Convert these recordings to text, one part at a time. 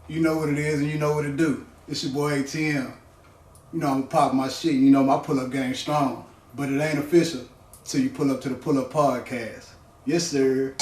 You know what it is and you know what it do. It's your boy ATM. You know I'm gonna pop my shit. You know my pull-up game strong. But it ain't official till you pull up to the Pull-Up Podcast. Yes, sir.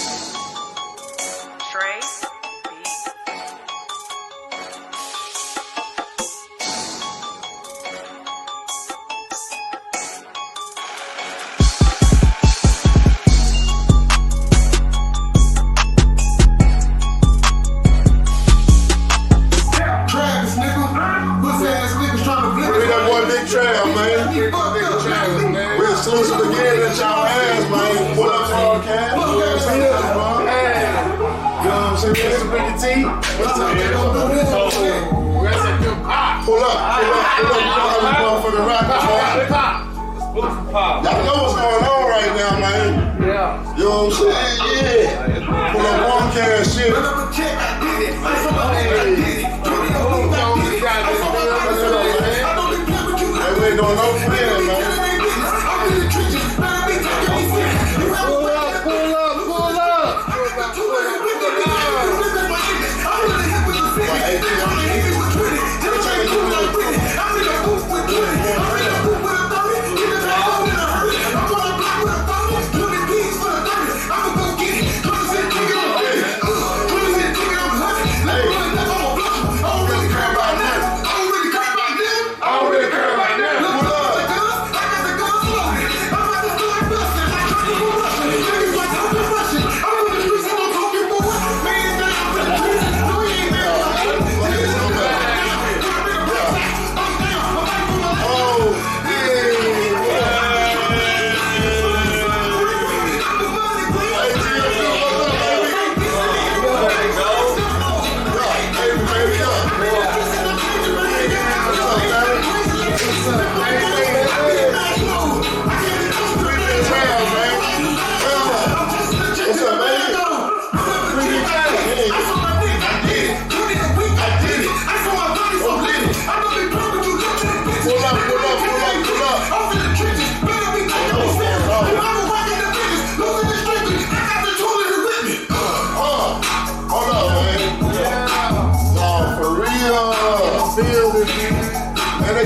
Y'all know what's going on right now, man. Yeah. You know what I'm saying? Yeah. Pull up one cash shit. Hey, we ain't doing no plan, man.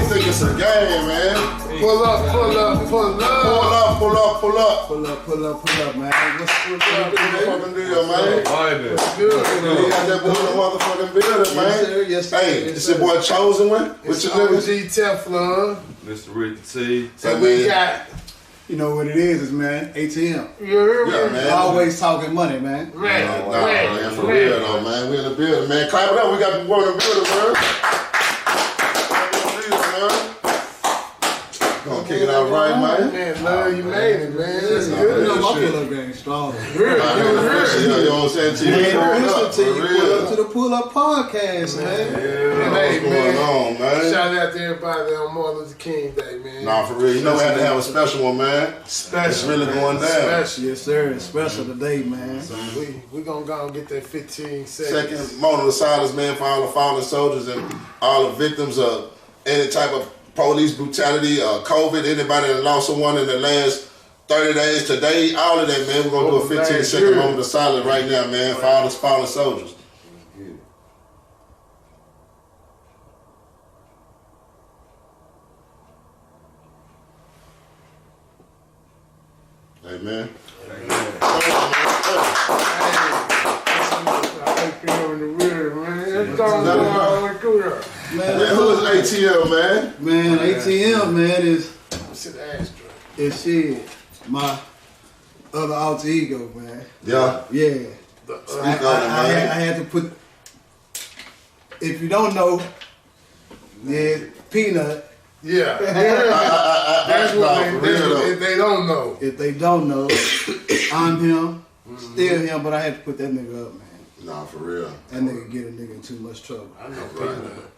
It's a game, man. Pull up. Pull up, man. What's motherfucking deal, man? What's good? You got that motherfucking building, man. Yes, sir. Hey, it's your boy Chosen One. What's your name? OG Teflon. Mr. Rick T. So we got. You know what it is, man. ATM. You heard me? Yeah, man. Always talking money, man. Man, for real though, man. We in the building, man. Clap it up. We got the boy in the building, man. Gonna kick it out right, man. Man, love you made it, man. That's good. You know my pull-up game strong. You know what I'm saying? Pull up to the Pull-Up Podcast, man. What's going on, man? Shout out to everybody on Martin Luther King Day, man. Nah, for real. You know we had to have a special one, man. Special. It's really going down. Special. Yes, sir. It's special today, man. So we gonna go and get that 15 seconds. Second moment of silence, man, for all the fallen soldiers and all the victims of any type of police brutality, COVID, anybody that lost someone in the last 30 days, today, all of that, man. We're going to do a 15-second moment of silence right now, man, for all the fallen soldiers. Amen. Man, who is ATL, man? Man, ATM, man, is shit. My other alter ego, man. Yeah. Yeah. I had to put. If you don't know, yeah, Peanut. Yeah. That's what if they don't know. If they don't know, I'm him, still him, but I had to put that nigga up, man. Nah, for real. That nigga get a nigga in too much trouble. I know Peanut.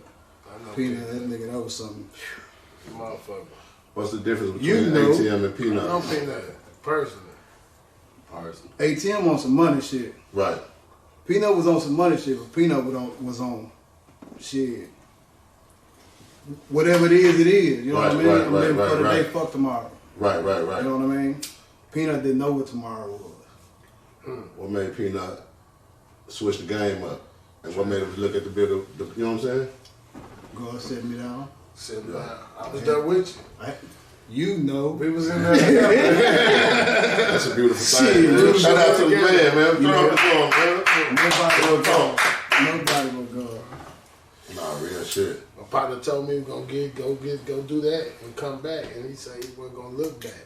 Peanut, that nigga, that was something. Motherfucker. What's the difference between ATM and Peanut? I know Peanut, personally. ATM on some money shit. Right. Peanut was on some money shit, but Peanut was on shit. Whatever it is, it is. You know what I mean? I'm living for the day, fuck tomorrow. Right. You know what I mean? Peanut didn't know what tomorrow was. What made Peanut switch the game up? And what made him look at the bigger, you know what I'm saying? God set me down. Sit down. I was there with you. You know. We was in there. That's a beautiful thing, man. Shout out to the man, man. Nobody will go. Nah, real shit. My partner told me he was gonna go do that and come back, and he said he wasn't gonna look back.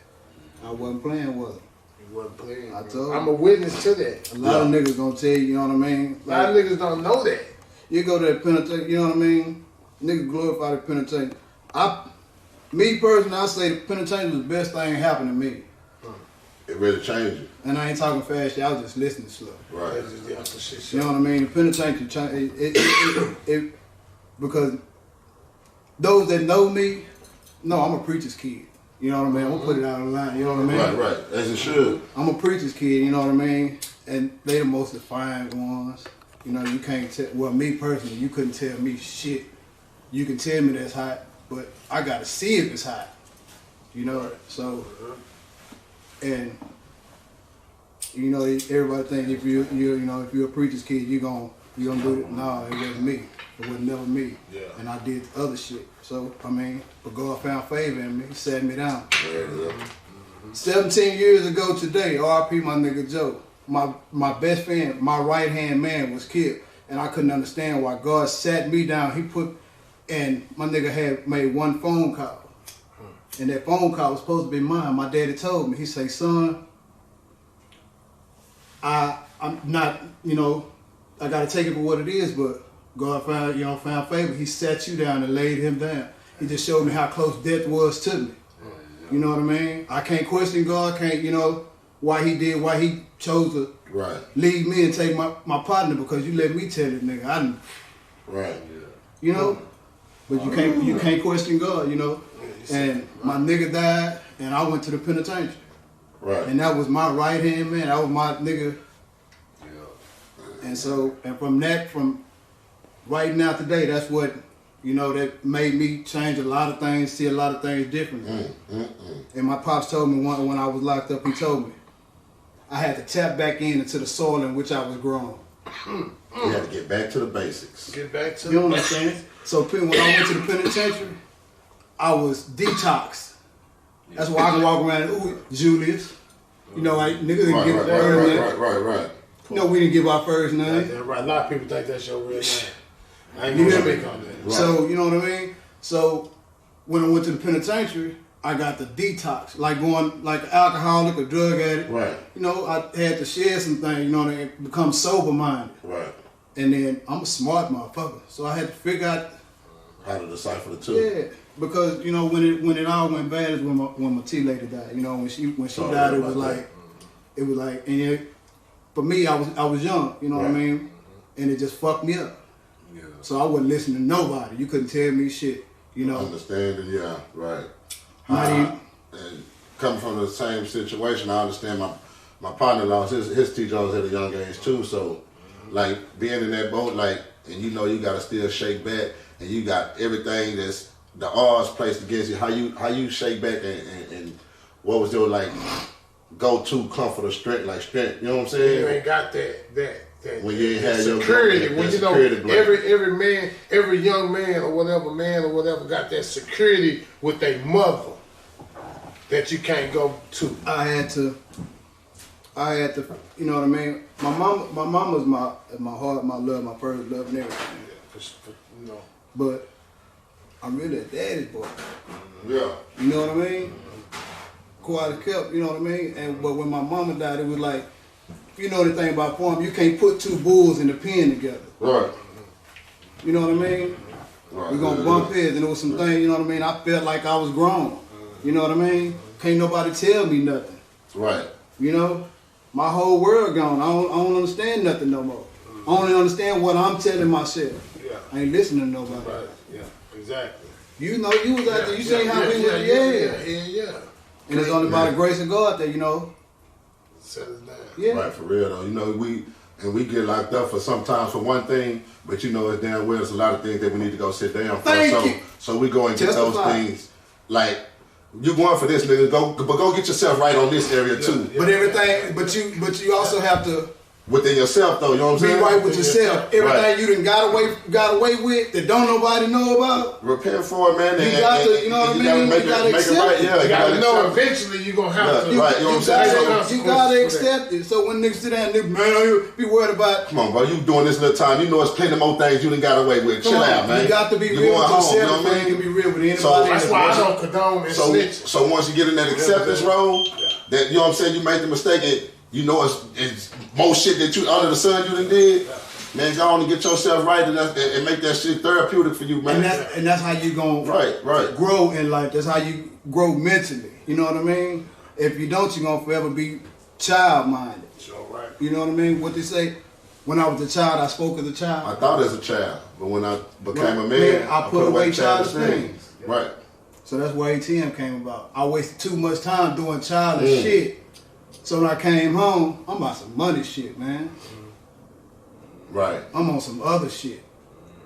I wasn't playing with him. He wasn't playing. I told I'm a witness to that. A lot of niggas gonna tell you know what I mean? A lot of niggas don't know that. You go to that penitentiary, you know what I mean? Niggas glorify the penitentiary. Me personally, I say the penitentiary was the best thing happened to me. It really changed you. And I ain't talking fast, y'all just listening slow. Right. You know what I mean? The penitentiary changed because those that know me, no, I'm a preacher's kid. You know what I mean? I'm gonna put it out of the line, you know what I mean? Right, as it should. I'm a preacher's kid, you know what I mean? And they the most defiant ones. You know, you can't tell, well, me personally, you couldn't tell me shit. You can tell me that's hot, but I gotta see if it's hot. You know, so, and, you know, everybody think if you're a preacher's kid, you gonna do it. No, it wasn't me. It was never me. Yeah. And I did other shit. So, I mean, but God found favor in me. He sat me down. Yeah. 17 years ago today, R.I.P. my nigga Joe, my best friend, my right-hand man was killed. And I couldn't understand why God sat me down. And my nigga had made one phone call. And that phone call was supposed to be mine. My daddy told me, he said, son, I'm not, you know, I gotta take it for what it is, but God found favor. He sat you down and laid him down. He just showed me how close death was to me. You know what I mean? I can't question God, you know, why he chose to leave me and take my partner, because you let me tell it, nigga. You know? But you can't question God, you know? And my nigga died, and I went to the penitentiary. Right. And that was my right-hand man. That was my nigga. And so, and from right now today, that's what, you know, that made me change a lot of things, see a lot of things differently. And my pops told me when I was locked up, he told me, I had to tap back into the soil in which I was growing. You had to get back to the basics. Get back to you know what I'm saying? So when I went to the penitentiary, I was detoxed. That's why I can walk around, ooh, Julius. You know, like, niggas didn't give first name. Right. You know, we didn't give our first name. Right. A lot of people think that's your real name. I ain't gonna speak on that. Right. So, you know what I mean? So, when I went to the penitentiary, I got the detox. Like going, like an alcoholic or drug addict. Right. You know, I had to share some things, you know, to become sober-minded. Right. And then, I'm a smart motherfucker. So I had to figure out how to decipher the two. Yeah. Because, you know, when it all went bad is when my T lady died. You know, when she died, it was like, and for me, I was young, you know what I mean? And it just fucked me up. Yeah. So I wasn't listening to nobody. You couldn't tell me shit, you know. Understanding, yeah, right. And coming from the same situation, I understand my partner lost his teacher at a young age too. So, like, being in that boat, like, and you know you gotta still shake back, and you got everything that's the odds placed against you. How you shake back and what was your like go-to comfort or strength? You know what I'm saying? You ain't got that when you ain't had security. Your when you know every man, every young man or whatever got that security with their mother that you can't go to. I had to, you know what I mean? My mama's my heart, my love, my first love and everything. Yeah, you know. But I'm really a daddy's boy. Yeah. You know what I mean? Quality kept, you know what I mean? But when my mama died, it was like, you know the thing about farm, you can't put two bulls in the pen together. Right. You know what I mean? Right. We're gonna bump heads, and there was some things, you know what I mean? I felt like I was grown. You know what I mean? Can't nobody tell me nothing. Right. You know? My whole world gone. I don't understand nothing no more. I only understand what I'm telling myself. Yeah. I ain't listening to nobody. Right. Yeah. Exactly. You know, you was out there. You seen how we was. Yeah. And it's only by the grace of God that, you know. Set us down. Yeah. Right, for real though. You know, we get locked up for sometimes for one thing, but you know it's damn well there's a lot of things that we need to go sit down for. So we go and get those things. Like, you going for this, nigga, go get yourself right on this area too. But everything, but you also have to within yourself, though. You know what I'm saying? Be right with yourself. Everything you done got away with that don't nobody know about. Repent for it, man. You got to, you know what I mean? You gotta make it right. Yeah, you gotta know eventually you're gonna have to. Right, you know what I'm saying? You gotta accept it. So when niggas sit down, niggas, man, you be worried about. Come on, bro. You doing this little time. You know it's plenty more things you done got away with. Chill out, man. You got to be real with yourself. You know what I mean? You can be real with anybody. So that's why I don't condone and snitch. So once you get in that acceptance role, that you know what I'm saying, you make the mistake. You know it's more shit that you under the sun you done did. Man, go on and get yourself right and make that shit therapeutic for you, man. And that's how you gonna grow in life. That's how you grow mentally. You know what I mean? If you don't, you're gonna forever be child-minded. Sure, right. You know what I mean? What they say, when I was a child, I spoke as a child. I thought as a child, but when I became a man, I put away childish things. Right. So that's where ATM came about. I wasted too much time doing childish shit. So when I came home, I'm about some money shit, man. Right. I'm on some other shit.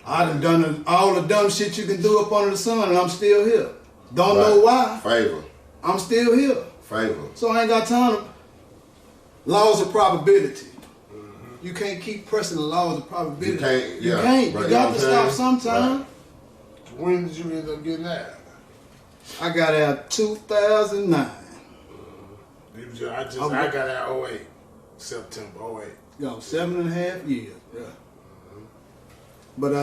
I done all the dumb shit you can do up under the sun, and I'm still here. Don't know why. Favor. I'm still here. Favor. So I ain't got time to. Laws of probability. You can't keep pressing the laws of probability. You can't. You can't. Right, you got to stop sometime. Right. When did you end up getting out? I got out 2009. I got out 08, September 08. Yo, 7.5 years, bro. But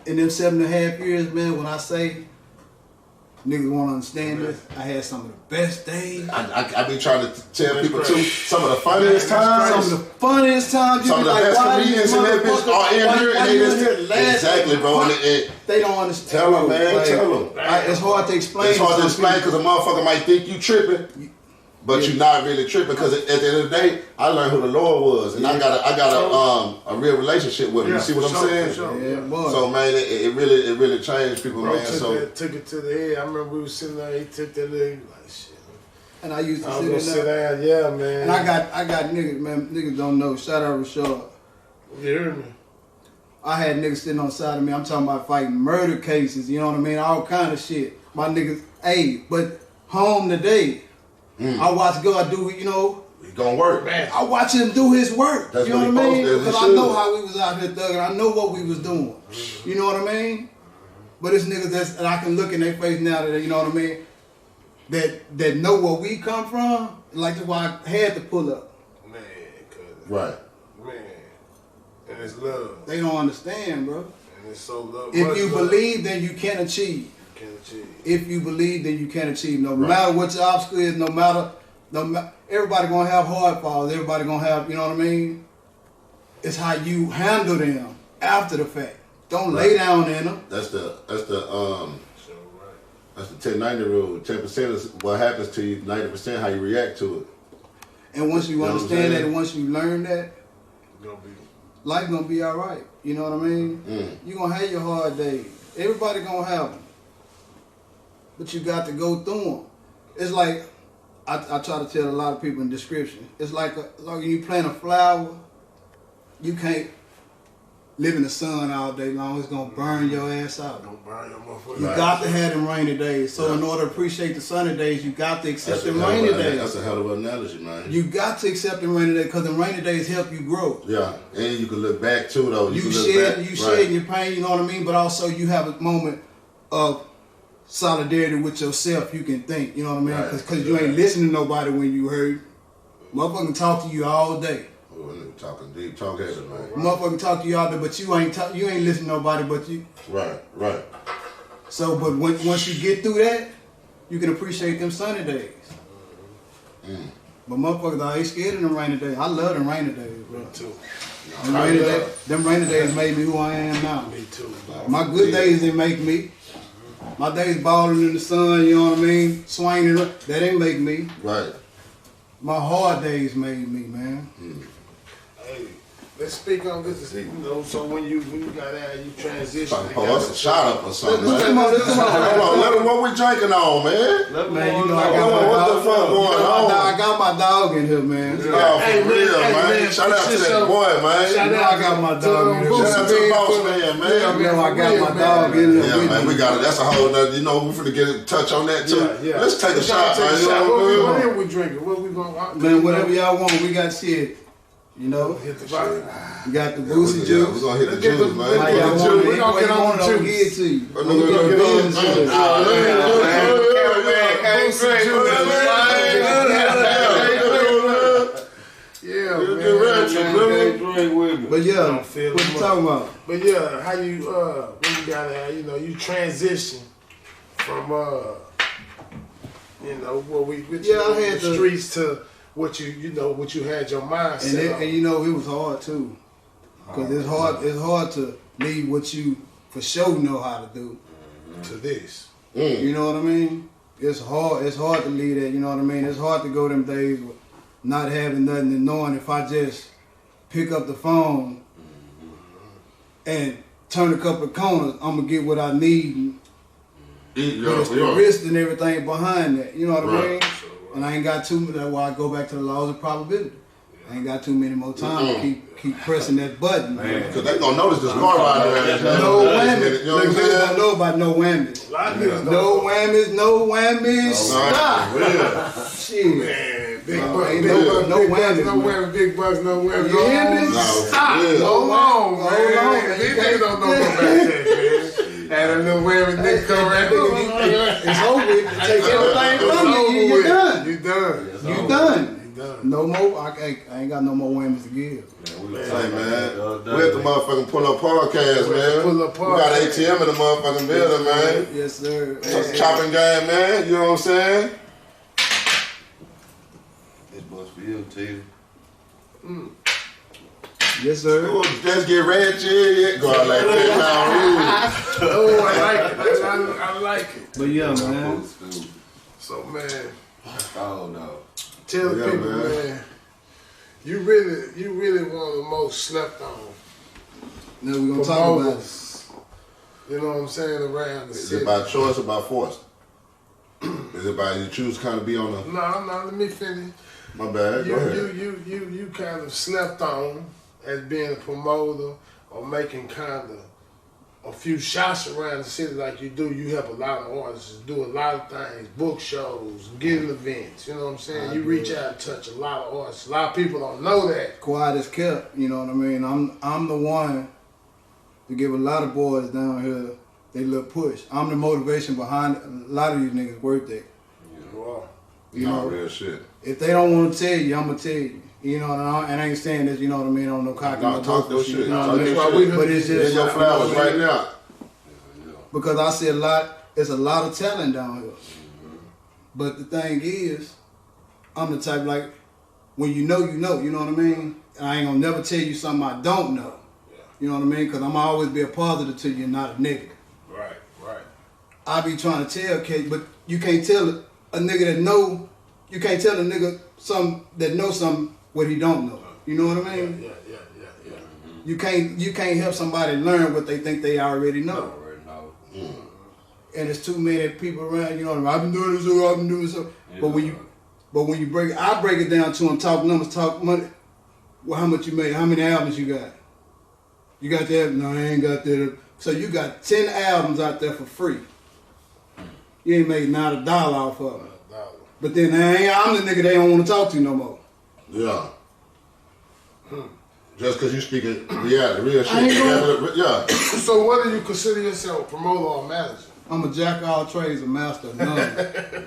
in them 7.5 years, man, when I say niggas want to understand this, I had some of the best days. I be trying to tell people too, some of the funniest times. Some of the funniest times. Some of the best comedians in that bitch are in here, and they just exactly, bro. They don't understand. Tell them, man. Like, tell them. It's hard to explain. It's hard to explain because a motherfucker might think you tripping. But you're not really tripping because at the end of the day, I learned who the Lord was, and I got a real relationship with him. You see what I'm saying? Yeah, boy. So man, it really changed people, bro, man. Took it to the head. I remember we was sitting there. He took that leg like shit. And I used to sit down. Yeah, man. And I got niggas, man. Niggas don't know. Shout out Rashad. You hear me? I had niggas sitting on the side of me. I'm talking about fighting murder cases. You know what I mean? All kind of shit. My niggas, but home today. I watch God do, you know. He gonna work, man. I watch him do his work. That's you know what I mean? Because I should. know how we was out here thugging. I know what we was doing. You know what I mean? But it's niggas that I can look in their face now that, you know what I mean, that know where we come from. Like that's why I had to pull up. Man, cuz. Right. Man. And it's love. They don't understand, bro. And it's so love. If you believe, then you can achieve. If you believe, then you can achieve. No matter what your obstacle is, no matter, everybody gonna have hard falls. Everybody gonna have, you know what I mean? It's how you handle them after the fact. Don't lay down in them. That's the 10-90 rule. 10% is what happens to you. 90% how you react to it. And once you understand that, and once you learn that, life gonna be all right. You know what I mean? You gonna have your hard days. Everybody gonna have them. But you got to go through them. It's like, I try to tell a lot of people in description, it's like you plant a flower, you can't live in the sun all day long. It's going to burn your ass out. You got to have them rainy days. So in order to appreciate the sunny days, you got to accept the rainy days. That's a hell of an analogy, man. You got to accept the rainy days because the rainy days help you grow. Yeah, and you can look back too, though. You shed your pain, you know what I mean? But also you have a moment of solidarity with yourself. You can think, you know what I mean? Because you ain't listening to nobody when you hurt. Motherfucking talk to you all day. Oh, talking deep, talk heavy, man. Motherfucking talk to you all day, but you ain't listening to nobody but you. Right. So, but once you get through that, you can appreciate them sunny days. But motherfuckers ain't scared of them rainy days. I love them rainy days, bro. Me too. Them rainy days made me who I am now. Me too. My good days didn't make me. My days balling in the sun, you know what I mean? Swinging, that didn't make me. Right. My hard days made me, man. Hey, let's speak on this. You know, so when you got out, you transitioned. Oh, that's a shot up or something. Come on. Let me what we drinking on, man. Man, you know I got my what dog. the fuck going on? I got my dog in here, man. Oh, for real, man. Shout out to that boy, man. You know I got my dog in here. Shout out to the boss man, man. You know I got my dog in here. Yeah, man, we got it. That's a whole nother, you know, we're finna get a touch on that too. Yeah. Let's take a shot, man. What are we drinking? What we gonna Man, whatever y'all want, we got shit. You know, Hit the bottom. you got the Boosie juice. We're gonna hit the juice, man. We're gonna get on the juice. Get to you. We're gonna get on the juice. Yeah, But yeah, what you talking about? But yeah, how you when you gotta you transition from what we with I had the streets to what what you had your mindset on. And it was hard too, because it's hard to leave what you for sure know how to do to this. You know what I mean? It's hard to leave that. You know what I mean? It's hard to go them days with not having nothing and knowing if I just pick up the phone and turn a couple of corners, I'm gonna get what I need. But it's the risk and everything behind that. You know what I mean? And I ain't got too many. That's why I go back to the laws of probability. I ain't got too many more time to keep pressing that button. Because they gonna notice this car ride around. No whammies. You know what I'm saying? Don't know about no whammies. No whammies. Stop. Shit. Man, big no, bucks, ain't big no bucks, no big whammies, bucks, no man. whammies, big bucks, no whammies. You hear me? Stop. Yeah. Hold on, man. Hold on, man. These niggas don't know about that, man. Had a little whammy nigga come around. It's over with. Take everything from you. You done. You done. You done. No more. I ain't got no more whammies to give. Hey man, we at the motherfucking pull up podcast, man. Pull up We got ATM in the motherfucking building, man. Yes, sir. Chopping game, man. You know what I'm saying? This bus for you, too. Yes, sir. Ooh, let's get ratchet. Go out like that. Oh, I like it. I like it. But yeah, man. So, man, Oh, no. tell the Yeah, people, man, you really one of the most slept on Now we're gonna talk about it. promoters. You know what I'm saying, around the Is city. it by choice or by force? Is it by you choose kind of be on the? No, let me finish. My bad. Go ahead. You kind of slept on as being a promoter or making kind of a few shots around the city like you do. You help a lot of artists do a lot of things, book shows, getting events. You know what I'm saying? You reach out and touch a lot of artists. A lot of people don't know that. Quiet as kept. You know what I mean? I'm the one to give a lot of boys down here they little push. I'm the motivation behind a lot of these niggas' work ethic. You know, real shit. if they don't want to tell you, I'm gonna tell you. You know, and I ain't saying this. You know what I mean? On no cocky, No, no talk bullshit. those shit. You know Talk what I mean? your shit. But it's just Get your flowers right now. because I see it's a lot of talent down here. But the thing is, I'm the type like when you know, you know what I mean? And I ain't gonna never tell you something I don't know. You know what I mean? Because I'm always be a positive to you, not a negative. Right. I be trying to tell Kate, but you can't tell a nigga that know, you can't tell a nigga something that know something what he don't know. You know what I mean? Yeah. You can't help somebody learn what they think they already know. And there's too many people around, you know, I've been doing this, I've been doing so. Yeah. But when you break it down to them, talk numbers, talk money. Well, how much you made? How many albums you got? You got that? No, I ain't got that. So you got 10 albums out there for free. You ain't made not $1 off of them. But then I'm the nigga they don't want to talk to no more. Yeah. Just because you speaking reality, real shit. I ain't Yeah. So what do you consider yourself, promoter or manager? I'm a jack of all trades, a master of none. Yeah.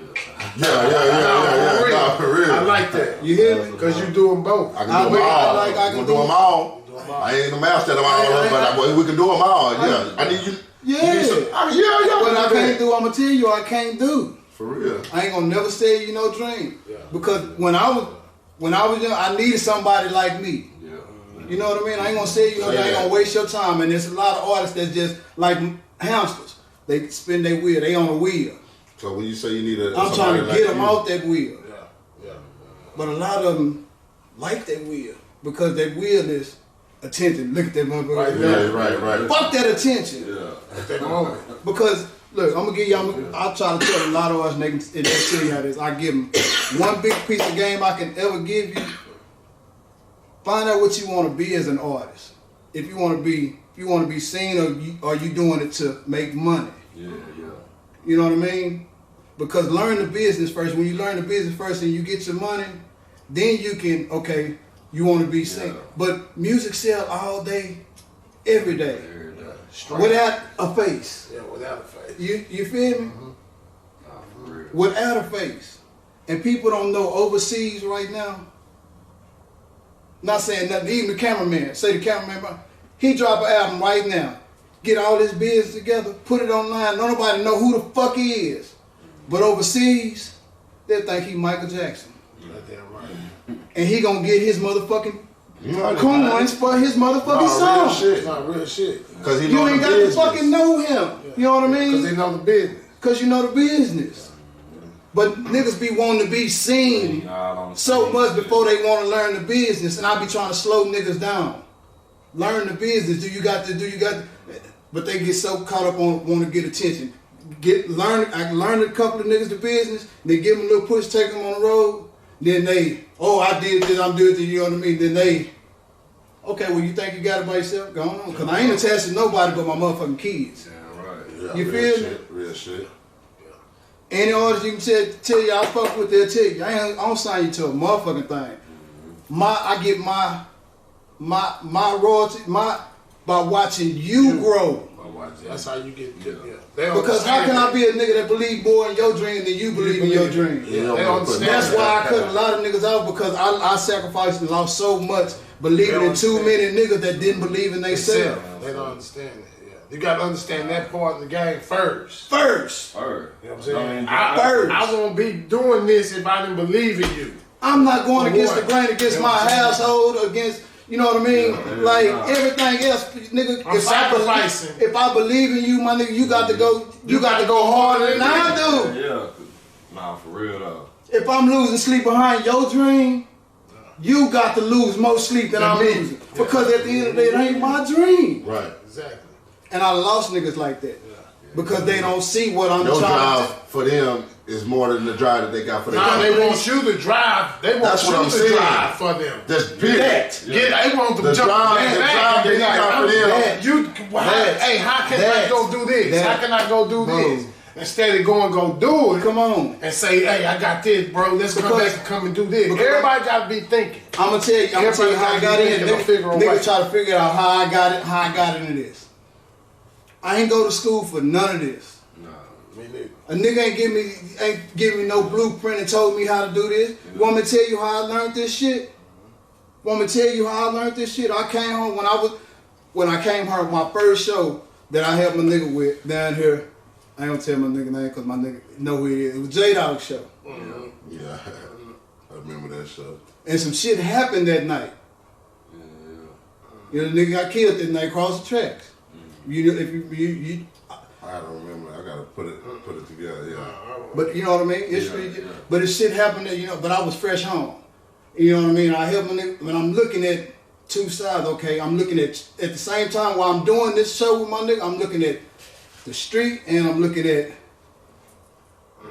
Nah, for real. I like that. You hear me? Because you do them both. I can do them all. I can do them all. I ain't the master of them all, but we can do them all. Yeah. I need you. Yeah. What I can't do, I'ma tell you I can't do. For real. I ain't gonna never say you no dream. Because when I was young, I needed somebody like me. You know what I mean? I ain't gonna say I ain't gonna waste your time. And there's a lot of artists that's just like hamsters. They spin their wheel. They on a wheel. So when you say you need I'm trying to get them you, off that wheel. Yeah. But a lot of them like that wheel because that wheel is attention. Look at that motherfucker. Right. Fuck that attention. At that moment. Because look, I'm gonna give y'all. I'll try to tell a lot of us niggas in that city how this. I give them one big piece of game I can ever give you. Find out what you want to be as an artist. If you want to be seen, or are you doing it to make money? Yeah. You know what I mean? Because learn the business first. When you learn the business first and you get your money, then you can You want to be seen. But music sell all day, every day. Without a face. Yeah, without a face. You feel me? Mm-hmm. Nah, for real. Without a face. And people don't know overseas right now. Not saying nothing, even the cameraman. Say the cameraman, he drop an album right now. Get all this business together, put it online. Don't nobody know who the fuck he is. But overseas, they think he Michael Jackson. That's damn right. And he gonna get his motherfucking coins for his motherfucking song. It's not real shit. Cause he You ain't got to fucking know him. You know what I mean? Because they know the business. Because you know the business. But niggas be wanting to be seen so much before they want to learn the business. And I be trying to slow niggas down. Learn the business. Do you got but they get so caught up on want to get attention. I learn a couple of niggas the business. They give them a little push, take them on the road. Then they, I did this, I'm doing this, you know what I mean? Then they, okay, well, you think you got it by yourself? Go on. Because I ain't attached to nobody but my motherfucking kids. Yeah, right. Yeah, You real feel me? shit, real shit. Any orders you can tell you I fuck with, they'll tell you. I don't sign you to a motherfucking thing. I get my royalty, by watching you grow. That's how you get. Yeah. Because how can I be a nigga that believe more in your dream than you believe in your dream? Yeah, they understand. That's why I cut a lot of niggas off, because I sacrificed and lost so much believing in too many niggas that didn't believe in themselves. They don't understand that. Yeah. You got to understand that part of the game first. First. You know what I'm saying? First. I won't be doing this if I didn't believe in you. I'm not going against the grain, against my household, against, you know what I mean? Everything else, nigga. I'm sacrificing. If I believe in you, my nigga, you got to go harder than I do. Yeah. Nah, for real though. If I'm losing sleep behind your dream, you got to lose more sleep than I'm losing. Because at the end of the day, it ain't my dream. Right. Exactly. And I lost niggas like that. Because they don't see what I'm Your trying drive to for them is more than the drive that they got for their Nah, company. they want you to drive. They want That's what you I'm to saying. drive for them. Just period. They want them The to jump drive back. that you got for them. Hey, how can I go do this? How can I go do this? Instead of go do it. Come on. And say, hey, I got this, bro. Let's come back and come and do this. Everybody got to be thinking. I'm gonna tell you how I got in. Niggas try to figure out how I got into this. I ain't go to school for none of this. Me neither. A nigga ain't give me no blueprint and told me how to do this. You want me to tell you how I learned this shit? Want me to tell you how I learned this shit? I came home when I came home, my first show that I helped my nigga with down here. I ain't gonna tell my nigga name because my nigga know who he is. It was J-Dog show. Yeah, I remember that show. And some shit happened that night. You know, the nigga got killed that night across the tracks. You I don't remember. I gotta put it together. Yeah. But you know what I mean? But it shit happened that, but I was fresh home. You know what I mean? I help my nigga, when I'm looking at two sides, okay, I'm looking at the same time while I'm doing this show with my nigga, I'm looking at the street and I'm looking at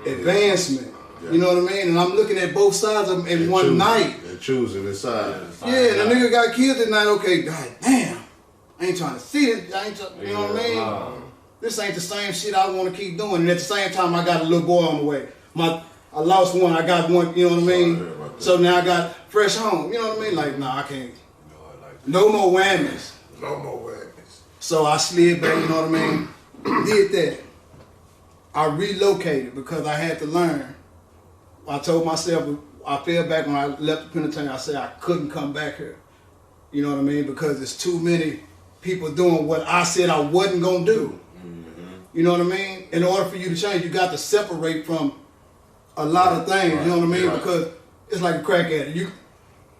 advancement. Yeah. You know what I mean? And I'm looking at both sides of them in one night. And choosing this side. Yeah, the nigga got killed that night, okay, god damn. I ain't trying to see it. You know what I mean? This ain't the same shit I want to keep doing. And at the same time, I got a little boy on the way. I lost one, I got one, you know what I mean? So now I got fresh home, you know what I mean? Like, nah, I can't. No more whammies. No more whammies. So I slid back, you know what I mean? Did that. I relocated because I had to learn. I told myself, I fell back when I left the penitentiary, I said I couldn't come back here. You know what I mean? Because there's too many people doing what I said I wasn't gonna do. You know what I mean? In order for you to change, you got to separate from a lot of things, you know what I mean? Because it's like a crack addict.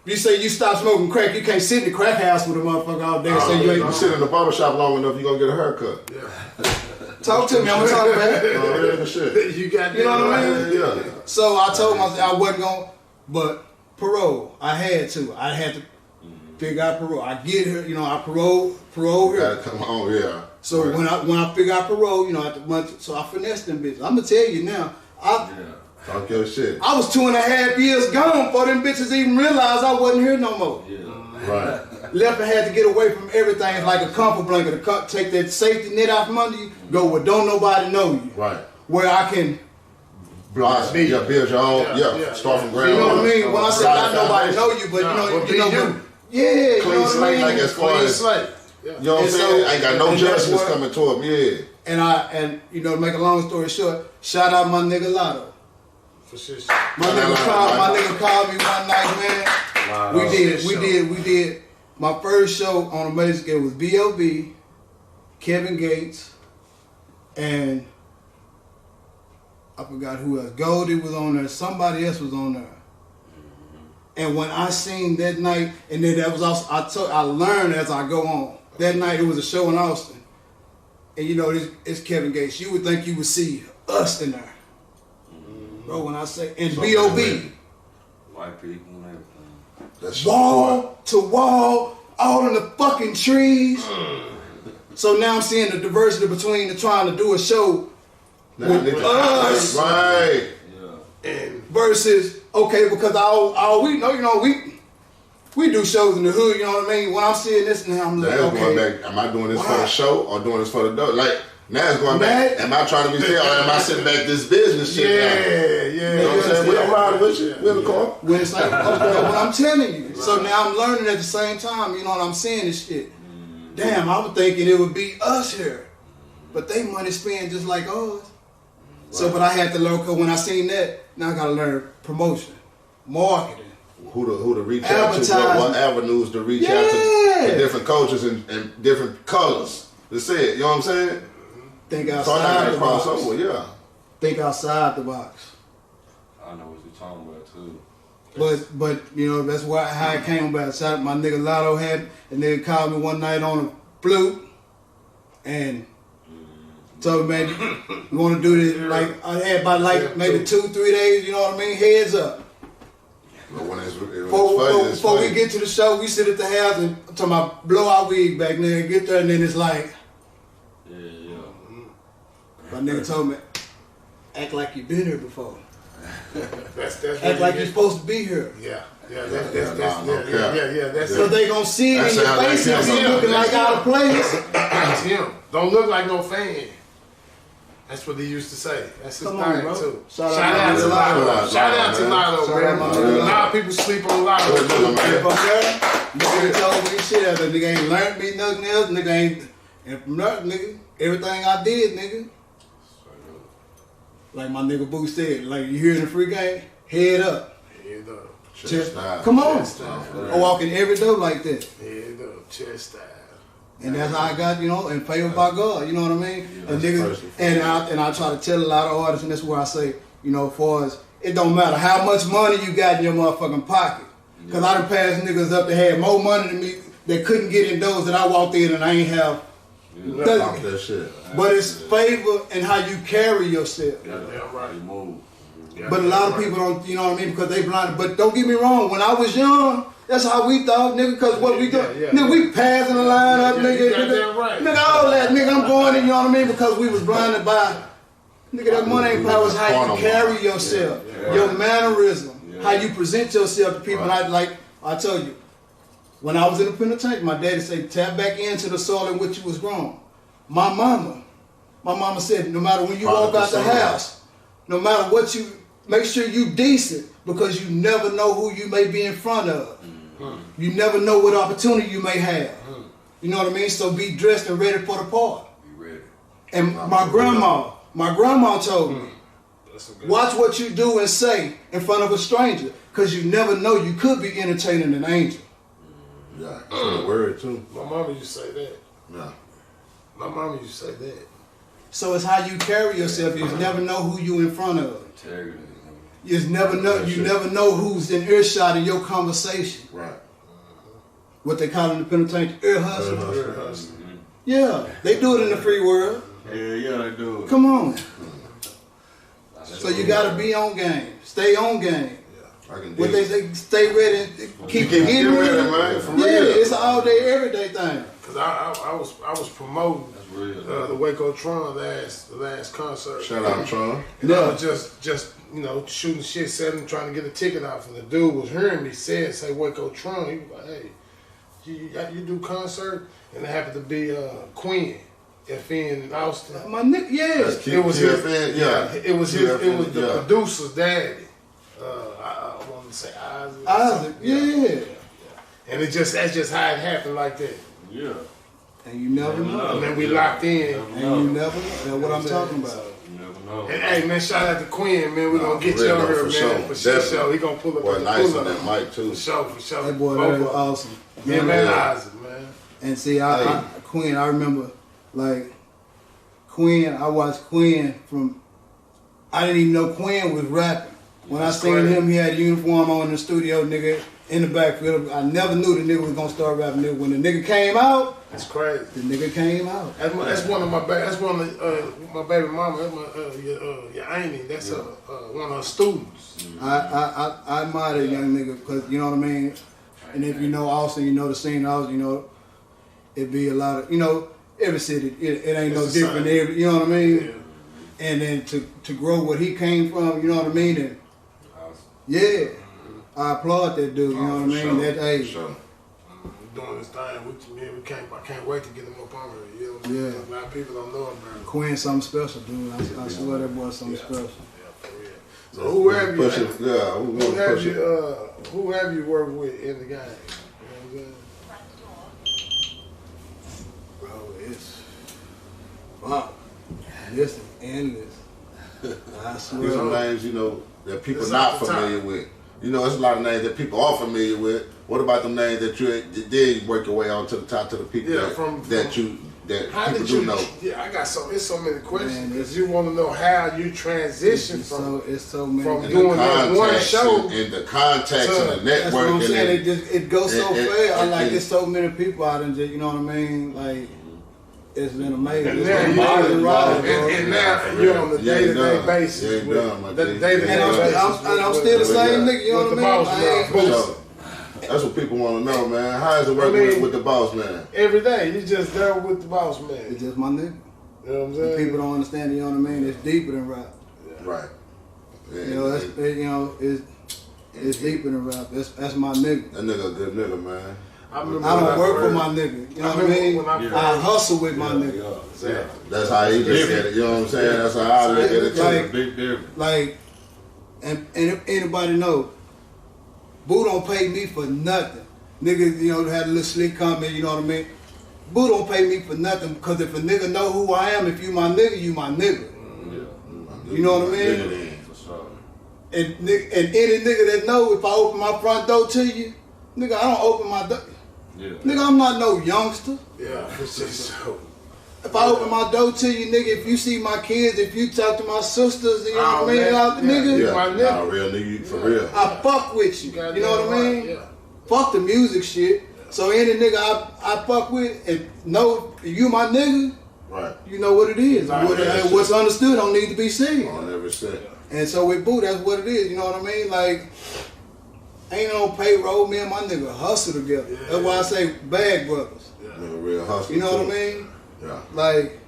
You say you stop smoking crack, you can't sit in the crack house with a motherfucker all day and say you ain't. You sit in the barber shop long enough, you're gonna get a haircut. Talk to me, I'm gonna talk about it. Shit. You got that. You know what I mean? Yeah. So I told myself I wasn't gonna, but parole, I had to figure out parole. I get here, you know, I parole here. Gotta come on, yeah. So when I figure out parole, you know, at the month, so I finessed them bitches. I'm gonna tell you now, Talk your shit. I was 2.5 years gone before them bitches even realized I wasn't here no more. Right. Left and had to get away from everything. It's like a comfort blanket. Take that safety net out from under you. Go where don't nobody know you. Right. Where I can blocks, build your own, start from ground. You know what I mean? When I say not nobody know you, but you know, yeah, clean slate, like as far as you know what I'm saying. I ain't got no judgments coming toward me. And you know, to make a long story short, shout out my nigga Lotto. For sure. My nigga called me one night, man. We did. My first show on a major scale was B.O.B., Kevin Gates, and I forgot who else. Goldie was on there. Somebody else was on there. And when I seen that night, and then that was also I learned as I go on. That night it was a show in Austin, and you know it's Kevin Gates. You would think you would see us in there, bro. When I say and B.O.B. White people and everything. That's wall to wall, all in the fucking trees. So now I'm seeing the diversity between the trying to do a show with us, right? And versus okay, because all we know, you know, we do shows in the hood. You know what I mean? When I'm seeing this now, I'm like, okay, going back, am I doing this for the show or doing this for the dough? Like now it's going back. Am I trying to be fair or am I sitting back this business shit? Yeah. You know what I'm saying? We don't ride with you. We in the car. When it's like, okay, what I'm telling you. So now I'm learning at the same time. You know what I'm saying? This shit. Damn, I was thinking it would be us here, but they money spent just like us. So, but I had to learn. Cause when I seen that, now I gotta learn promotion, marketing. Who to reach out to, what avenues to reach out to different cultures and different colors. That's it. You know what I'm saying? Think outside the box. Think outside the box. I know what you're talking about too. But you know that's how it came about. Shout out my nigga Lotto had a nigga called me one night on a flute and told me, man, you want to do this? Like I had about like maybe 2-3 days. You know what I mean? Heads up. Before we get to the show, we sit at the house and I'm talking about blow our wig back there and get there, and then it's like, my nigga told me, act like you've been here before. That's act like you're supposed to be here. That's so they gonna see it in your face and you looking like out of place. That's him. Don't look like no fan. That's what he used to say. That's his thing too. Shout out to Lotto. Shout out to Lotto, man. A lot of people sleep on Lotto. Nigga told me shit. The nigga ain't learned me nothing else. Nigga ain't, and from nothing, nigga. Everything I did, nigga. Like my nigga Boo said, like you hear in the free game, head up. Head up. Chest come on. I walk in every door like that. Head up, chest style. And that's how I got, you know, and favored by God, you know what I mean? And niggas, and I try to tell a lot of artists, and that's where I say, you know, as far as, it don't matter how much money you got in your motherfucking pocket. Because I done passed niggas up that had more money than me that couldn't get in doors that I walked in and I ain't have. That shit. But it's favor and how you carry yourself. But a lot of people don't, you know what I mean, because they blinded. But don't get me wrong, when I was young, that's how we thought, nigga, because what we do, nigga, we passing the line up, nigga, nigga, all that, nigga, I'm going in, you know what I mean, because we was blinded by, nigga, that money ain't power, it's how you carry yourself, your mannerism, how you present yourself to people. And I told you, when I was in the penitentiary, my daddy said, tap back into the soil in which you was grown. My mama said, no matter when you walk out the house, no matter what you, make sure you decent, because you never know who you may be in front of. You never know what opportunity you may have. You know what I mean? So be dressed and ready for the part. Be ready. And my grandma told me, watch what you do and say in front of a stranger, because you never know, you could be entertaining an angel. Yeah, that's a word too. My mama used to say that. Yeah. My mama used to say that. So it's how you carry yourself. You never know who you in front of. Integrity. You never know who's in earshot in your conversation. Right. What they call in the penitentiary, ear hustle. Yeah, they do it in the free world. Yeah, they do it. Come on. So you gotta be on game. Stay on game. What they say, stay ready and keep getting ready, man. For real. It's an all day, every day thing. Cause I was promoting the Waco Tron the last concert. Shout out Tron. And I was just you know, shooting shit, selling, trying to get a ticket out. And the dude was hearing me say Waco Tron. He was like, hey, you do concert? And it happened to be Queen. FN in Austin. My nigga, yeah. It was his, yeah. It was his. It was the producer's daddy. I want to say Isaac, yeah. And that's just how it happened like that. Yeah. And you never know. And then we locked in. And you never know. That's what I'm talking about. You never know. And hey, man, shout out to Quinn, man. We're going to get you on here, man. For sure. He going to pull up. Boy, nice on that mic, too. For sure. That boy, that was awesome. Yeah, man, Isaac, man. And see, Quinn, I remember, like, Quinn, I watched Quinn from, I didn't even know Quinn was rapping. When I seen him, he had a uniform on in the studio, nigga, in the backfield. I never knew the nigga was gonna start rapping. Nigga. When the nigga came out, that's crazy. The nigga came out. That's one of my my baby mama. That's my your auntie. That's one of her students. I admire that young nigga because you know what I mean. And if you know Austin, you know the scene Austin, you know it be a lot of every city. It ain't no different. Every, you know what I mean. Yeah. And then to grow what he came from, you know what I mean. And yeah, I applaud that dude. You know what I mean. Sure. That age. Sure. Doing this thing with you, man. I can't wait to get him up on here. You know what I'm saying? A lot of people don't know about him. Quinn, something special, dude. I swear that boy something special. Yeah, for real. So who have you worked with in the game? You know what I'm saying? Bro, it's fuck. This is endless. I swear. These are names, that people not familiar with. It's a lot of names that people are familiar with. What about the names that you did work your way on to the top to the people that people do know? Yeah, I got it's so many questions because you want to know how you transition from doing that one show in the context and the network. That's what I'm saying. It goes so fast. I like there's so many people out there. You know what I mean? Like. It's been amazing. And now you're on the day-to-day basis. I'm still the same nigga, you know what I mean? That's what people want to know, man. How is it working with the boss man? Every day, you just there with the boss man. It's just my nigga. You know what I'm saying? People don't understand it, you know what I mean? It's deeper than rap. Right. It's deeper than rap. That's my nigga. That nigga a good nigga, man. I don't work for my nigga. You know what I mean? I hustle with my nigga. Exactly. That's how he look at it. You know what I'm saying? That's how I look at it too. Big difference. Like, and if anybody know, Boo don't pay me for nothing. Niggas, had a little slick comment, you know what I mean? Boo don't pay me for nothing because if a nigga know who I am, if you my nigga, you my nigga. You know what I mean? And any nigga that know if I open my front door to you, nigga, I don't open my door. Yeah. Nigga, I'm not no youngster. Yeah, for sure. If I open my door to you, nigga, if you see my kids, if you talk to my sisters, you know what I mean? Nigga, my nigga. Real nigga, for real. I fuck with you. You know what I mean? Yeah. Fuck the music shit. So any nigga I fuck with, and know you my nigga, right? You know what it is. What's understood don't need to be said. On every set. And so with Boo, that's what it is. You know what I mean? Like, ain't no payroll. Me and my nigga hustle together. Yeah. That's why I say bag brothers. Yeah. Real hustle. You know what I mean? Yeah. Like,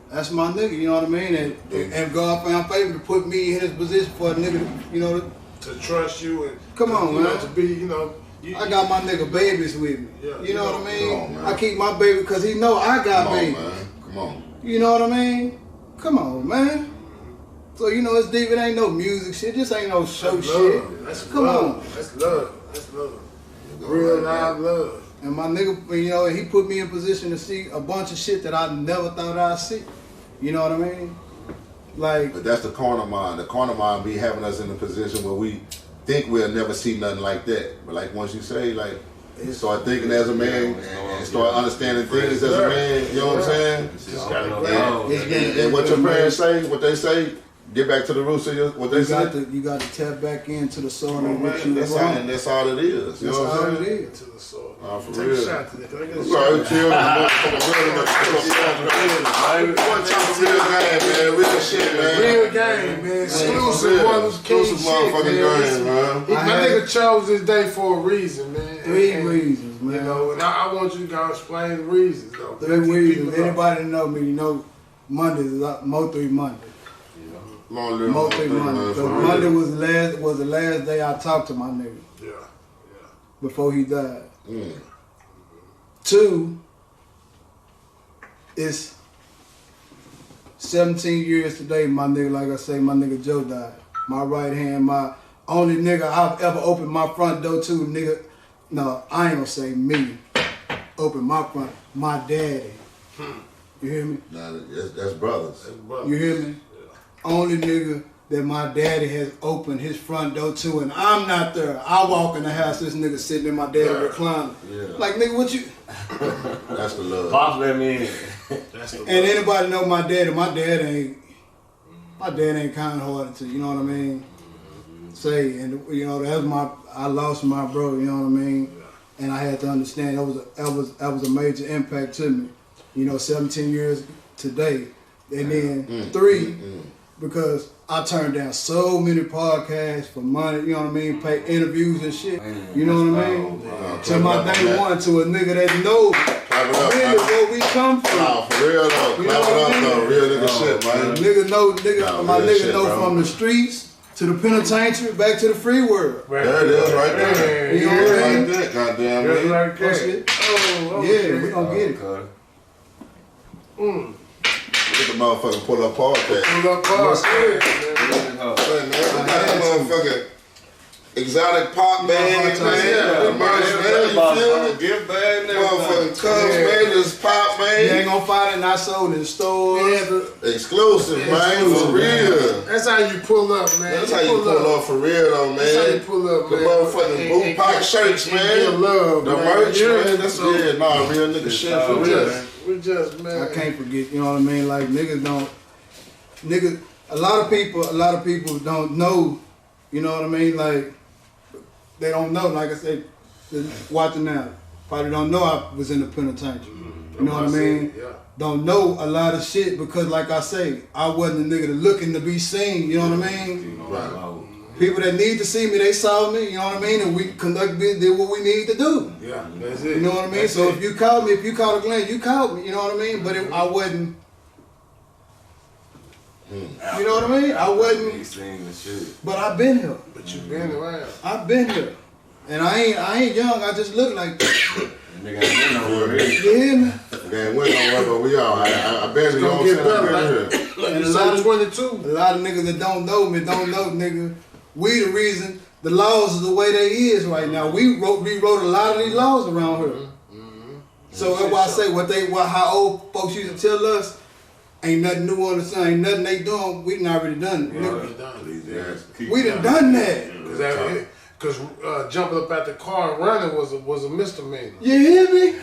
that's my nigga. You know what I mean? And God found favor to put me in his position for a nigga, to trust you and come on, man. To be, I got my nigga babies with me. Yeah, you know what I mean? On, I keep my baby because he know I got babies. Man. Come on. You know what I mean? Come on, man. So it's deep. It ain't no music shit. Just ain't no show shit. That's Come love. on. That's love. That's love. Real live love. And my nigga, he put me in position to see a bunch of shit that I never thought I'd see. You know what I mean? Like. But that's the corner mind. The corner mind be having us in a position where we think we'll never see nothing like that. But like once you say, like, start thinking as a man and start understanding things as a man. You know what I'm saying? And what your parents say, what they say. Get back to the roots of what they say. You got to tap back into the soil and what you that's all, that's all it is. You know what I'm saying? To the soil. Oh, for Take real. a shot to that. Can I get a shot? Chill. Real shit, man. Real game, man. Exclusive motherfucking game, man. My nigga chose this day for a reason, man. Three reasons, man. And I want you to go explain the reasons, though. 3 reasons. Anybody know me, Mondays is Mo 3 Monday. Mo 3 Monday. So Monday was the last day I talked to my nigga. Yeah. Before he died. 2, it's 17 years today, my nigga, like I say, my nigga Joe died. My right hand, my only nigga I've ever opened my front door to, nigga. No, I ain't gonna say me. Open my front, my daddy. You hear me? Nah, that's brothers. You hear me? Only nigga that my daddy has opened his front door to, and I'm not there. I walk in the house, this nigga sitting in my daddy recliner. Yeah. Like, nigga, what you? That's the love. Pops let me in. That's the And anybody know my dad ain't kind-hearted to, you know what I mean? Say, and you know, I lost my bro, you know what I mean? And I had to understand that was a major impact to me. You know, 17 years today, and then 3, because I turned down so many podcasts for money, you know what I mean, pay interviews and shit, you know what I mean? To my day one, to a nigga that knows really where we come from. Nah, for real though, You know what I mean? real nigga shit, man. My real nigga shit, know bro. from the streets to the penitentiary back to the free world. Right There it is, right there. You know what I mean? Right there, goddamn Just man. like Oh, that. shit. Oh, Yeah, we gonna get it. Get the motherfucking pull up podcast. Pull up bars. Hey, man, we got a motherfucking exotic pop band, Yeah, man. The merch, man, you feel me? Gift bag and Motherfucking everything. Cubs, man, this pop, You ain't man. gonna find it not sold in stores. Exclusive, man, for real. That's how you pull up, man. That's how you pull up for real, though, That's how you man. pull up, The man. motherfucking boot pocket shirts, And man. give love, The man. merch, Yeah. man, that's So, real nigga shit for real. We just, man. I can't forget, you know what I mean? Like a lot of people don't know, you know what I mean? Like, they don't know, like I said, watching now, probably don't know I was in the penitentiary. You know what I mean? Yeah. Don't know a lot of shit because, like I say, I wasn't a nigga looking to be seen, you know what I mean? People that need to see me, they saw me, you know what I mean? And we did what we need to do. Yeah, that's it. You know what I mean? That's So it. if you called me, if you called a Glenn, you called me, you know what I mean? But I wasn't, you know what I mean? I wasn't, He seen the shit. but I've been here. But you been around. I've been here. And I ain't young, I just look like that. Nigga ain't been nowhere really. You hear me? Man, we don't know where we are. I barely know Gonna what get I'm better, saying. like And you a lot said, of 22. A lot of niggas that don't know me don't know, nigga. We the reason the laws is the way they is right now. We rewrote a lot of these laws around here. So that's why I say how old folks used to tell us, ain't nothing new on the sun, ain't nothing they doing, we done already done it. Nigga. We done done that. Because jumping up at the car and running was a misdemeanor. You hear me?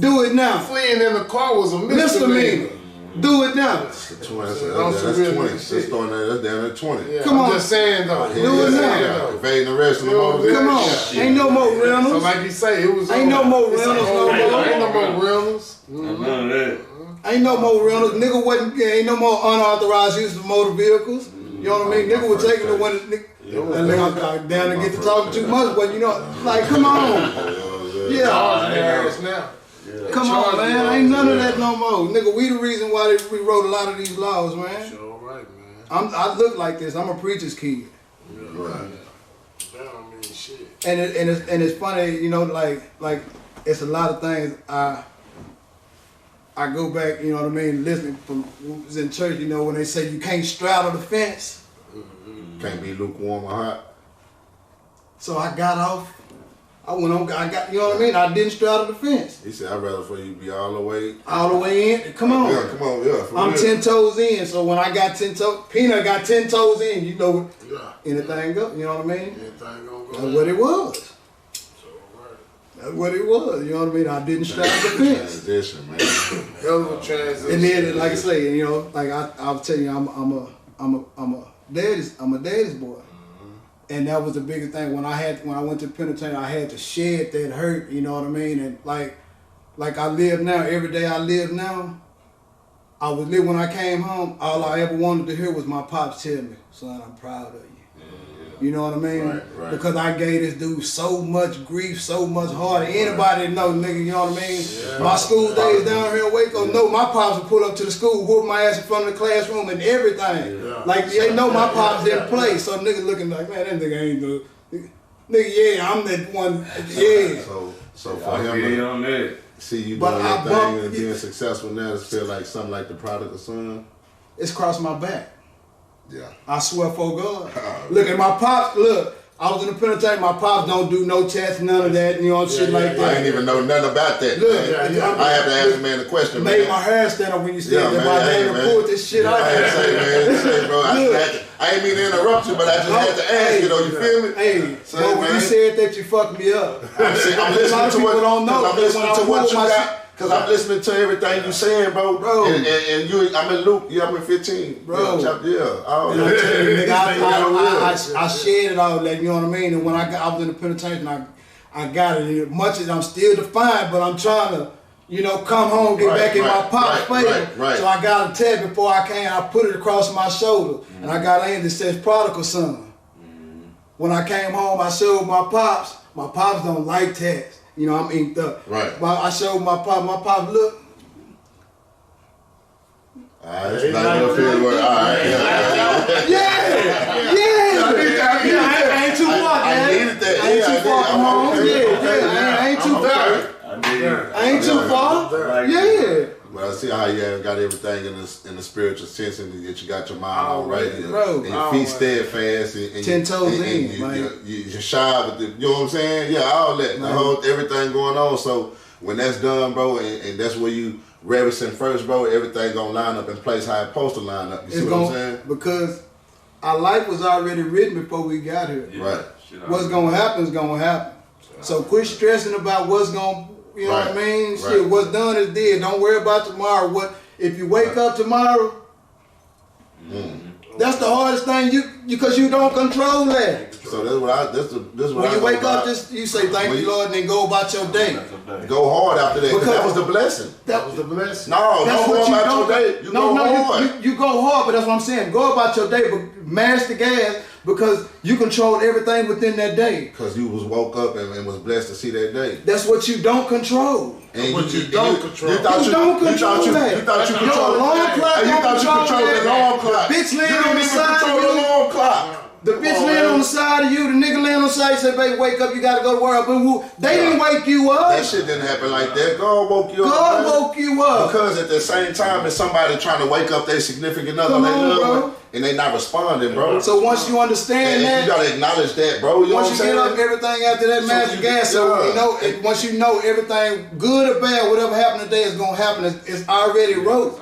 Do it now. Fleeing in the car was a Misdemeanor. misdemeanor. Do it now. That's 20. That's 20. That's down at 20. Yeah, Come I'm on. just saying though. Do it now. Evading arrest in the You know, motor Come on. Yeah. Ain't no more So rentals. like you say, it was Ain't no more rentals no more. Ain't no more rentals. None of that. Ain't no more rentals. Nigga wasn't, ain't no more unauthorized use of motor vehicles. You know what I mean? Nigga was taking the one, I'm down to get to talking too much, but you know, like, come on. Yeah. Charging their ass now. Come on, man. Ain't none of that no more. Nigga, we the reason why we wrote a lot of these laws, man. Sure right, man. I look like this. I'm a preacher's kid. Right. That don't mean shit. And it's funny, you know, like it's a lot of things I go back, you know what I mean, listening from was in church, you know, when they say you can't straddle the fence. Can't be lukewarm or hot. So I got off. I went on, I got, you know what I mean? I didn't straddle the fence. He said, I'd rather for you to be all the way. All the way in. Come on. Yeah, come on, yeah. For I'm real. 10 toes in, so when I got 10 toes, Peanut got 10 toes in, you know, Yeah. anything go, you know what I mean? Anything gonna go. That's what it was. So right. That's what it was, you know what I mean? I didn't straddle the fence. Transition, man. Hell of a transition. And then, like I say, you know, like I'll tell you, I'm a daddy's boy. And that was the biggest thing when I went to the penitentiary. I had to shed that hurt, you know what I mean. And like I live now, every day I live now. I was live when I came home. All I ever wanted to hear was my pops tell me, "Son, I'm proud of you." You know what I mean? Right. Because I gave this dude so much grief, so much heartache. Anybody that know, nigga, you know what I mean? Yeah. My school days down here in Waco, no, my pops would pull up to the school, whoop my ass in front of the classroom and everything. Yeah. Like, they know my pops didn't play. So nigga looking like, man, that nigga ain't good. Nigga, yeah, I'm that one, yeah. So for I him feel to on that. see you But doing I your thing bumped- and being successful now, to feel like something like the prodigal son. it's crossed my back. Yeah. I swear for God. Look at my pops. Look, I was in the penitentiary. My pops don't do no tests, none of that, shit like that. I ain't even know nothing about that. Look, I have to ask the man a question. Made man. my hair stand up when you said that. man, My hey, dad man. pulled this shit out. I say, bro. I ain't mean to interrupt you, but I just had to ask. You feel me? Hey, Say, but when man. you said that, you fucked me up. I'm listening to what don't know. I'm listening to what you got. Cause I'm listening to everything you saying, bro. And you, I'm in Luke. Yeah, I'm in 15, bro. All And I tell you, nigga, I that. shared it all that. You know what I mean? And when I was in the penitentiary, and I got it. And much as I'm still defiant, but I'm trying to, come home, get back in my pop's favor. Right. So I got a tab before I came. I put it across my shoulder, and I got in that says prodigal son. When I came home, I showed my pops. My pops don't like tats. I'm inked up. Right. I showed my pop. My pop, look. Alright, it's not gonna feel word. Alright. I ain't too far, man. I needed that. I ain't too far from home. I ain't too far. I ain't too far. Yeah. But I see how you have got everything in the spiritual sense, and that you got your mind all right, and your feet steadfast, and 10 toes in, you're shy with the, you know what I'm saying? Yeah, all that, the whole everything going on. So when that's done, bro, and that's where you reverence first, bro, everything gonna line up in place how it's supposed to line up. You see what I'm saying? Because our life was already written before we got here. Yeah. Right. What's gonna happen is gonna happen. So quit stressing about what's gonna. You know what I mean? Shit, what's done is dead. Don't worry about tomorrow. What if you wake up tomorrow? That's the hardest thing because you don't control that. So this is what when you wake up, you say thank you, Lord, and then go about your day. Go hard after that. Because that was the blessing. That was the blessing. No, don't go about your day. You go hard. You go hard, but that's what I'm saying. Go about your day, but mash the gas because you control everything within that day. Because you was woke up and was blessed to see that day. That's what you don't control. And what you don't control. You thought you controlled that. You thought you controlled the alarm clock. You thought you controlled the alarm clock. The bitch laying on the side control of the you. alarm clock. The bitch laying on the side of you. The nigga laying on the side. Say, baby, wake up. You gotta go to work. But they didn't wake you up. That shit didn't happen like that. God woke you up. God woke you up. Because at the same time, as somebody trying to wake up their significant other, and they not responding, bro. So once you understand that, you gotta acknowledge that, bro. You once you get up, everything after that master gas. So once you know everything, good or bad, whatever happened today is gonna happen. It's already wrote.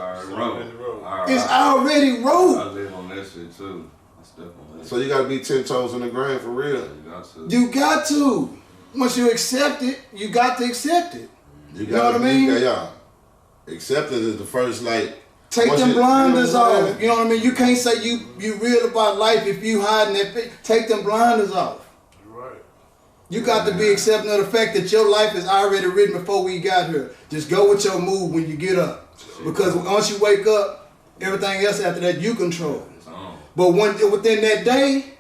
It's already wrote. I live on that shit too. I step on that. So you gotta be 10 toes in the ground for real. You got to. Once you accept it, you got to accept it. You know what I mean? Yeah. Acceptance is the first, take them blinders off. You know what I mean? You can't say you real about life if you hiding that. Take them blinders off. Right. You got to be accepting of the fact that your life is already written before we got here. Just go with your move when you get up. Because once you wake up, everything else after that you control. But within that day,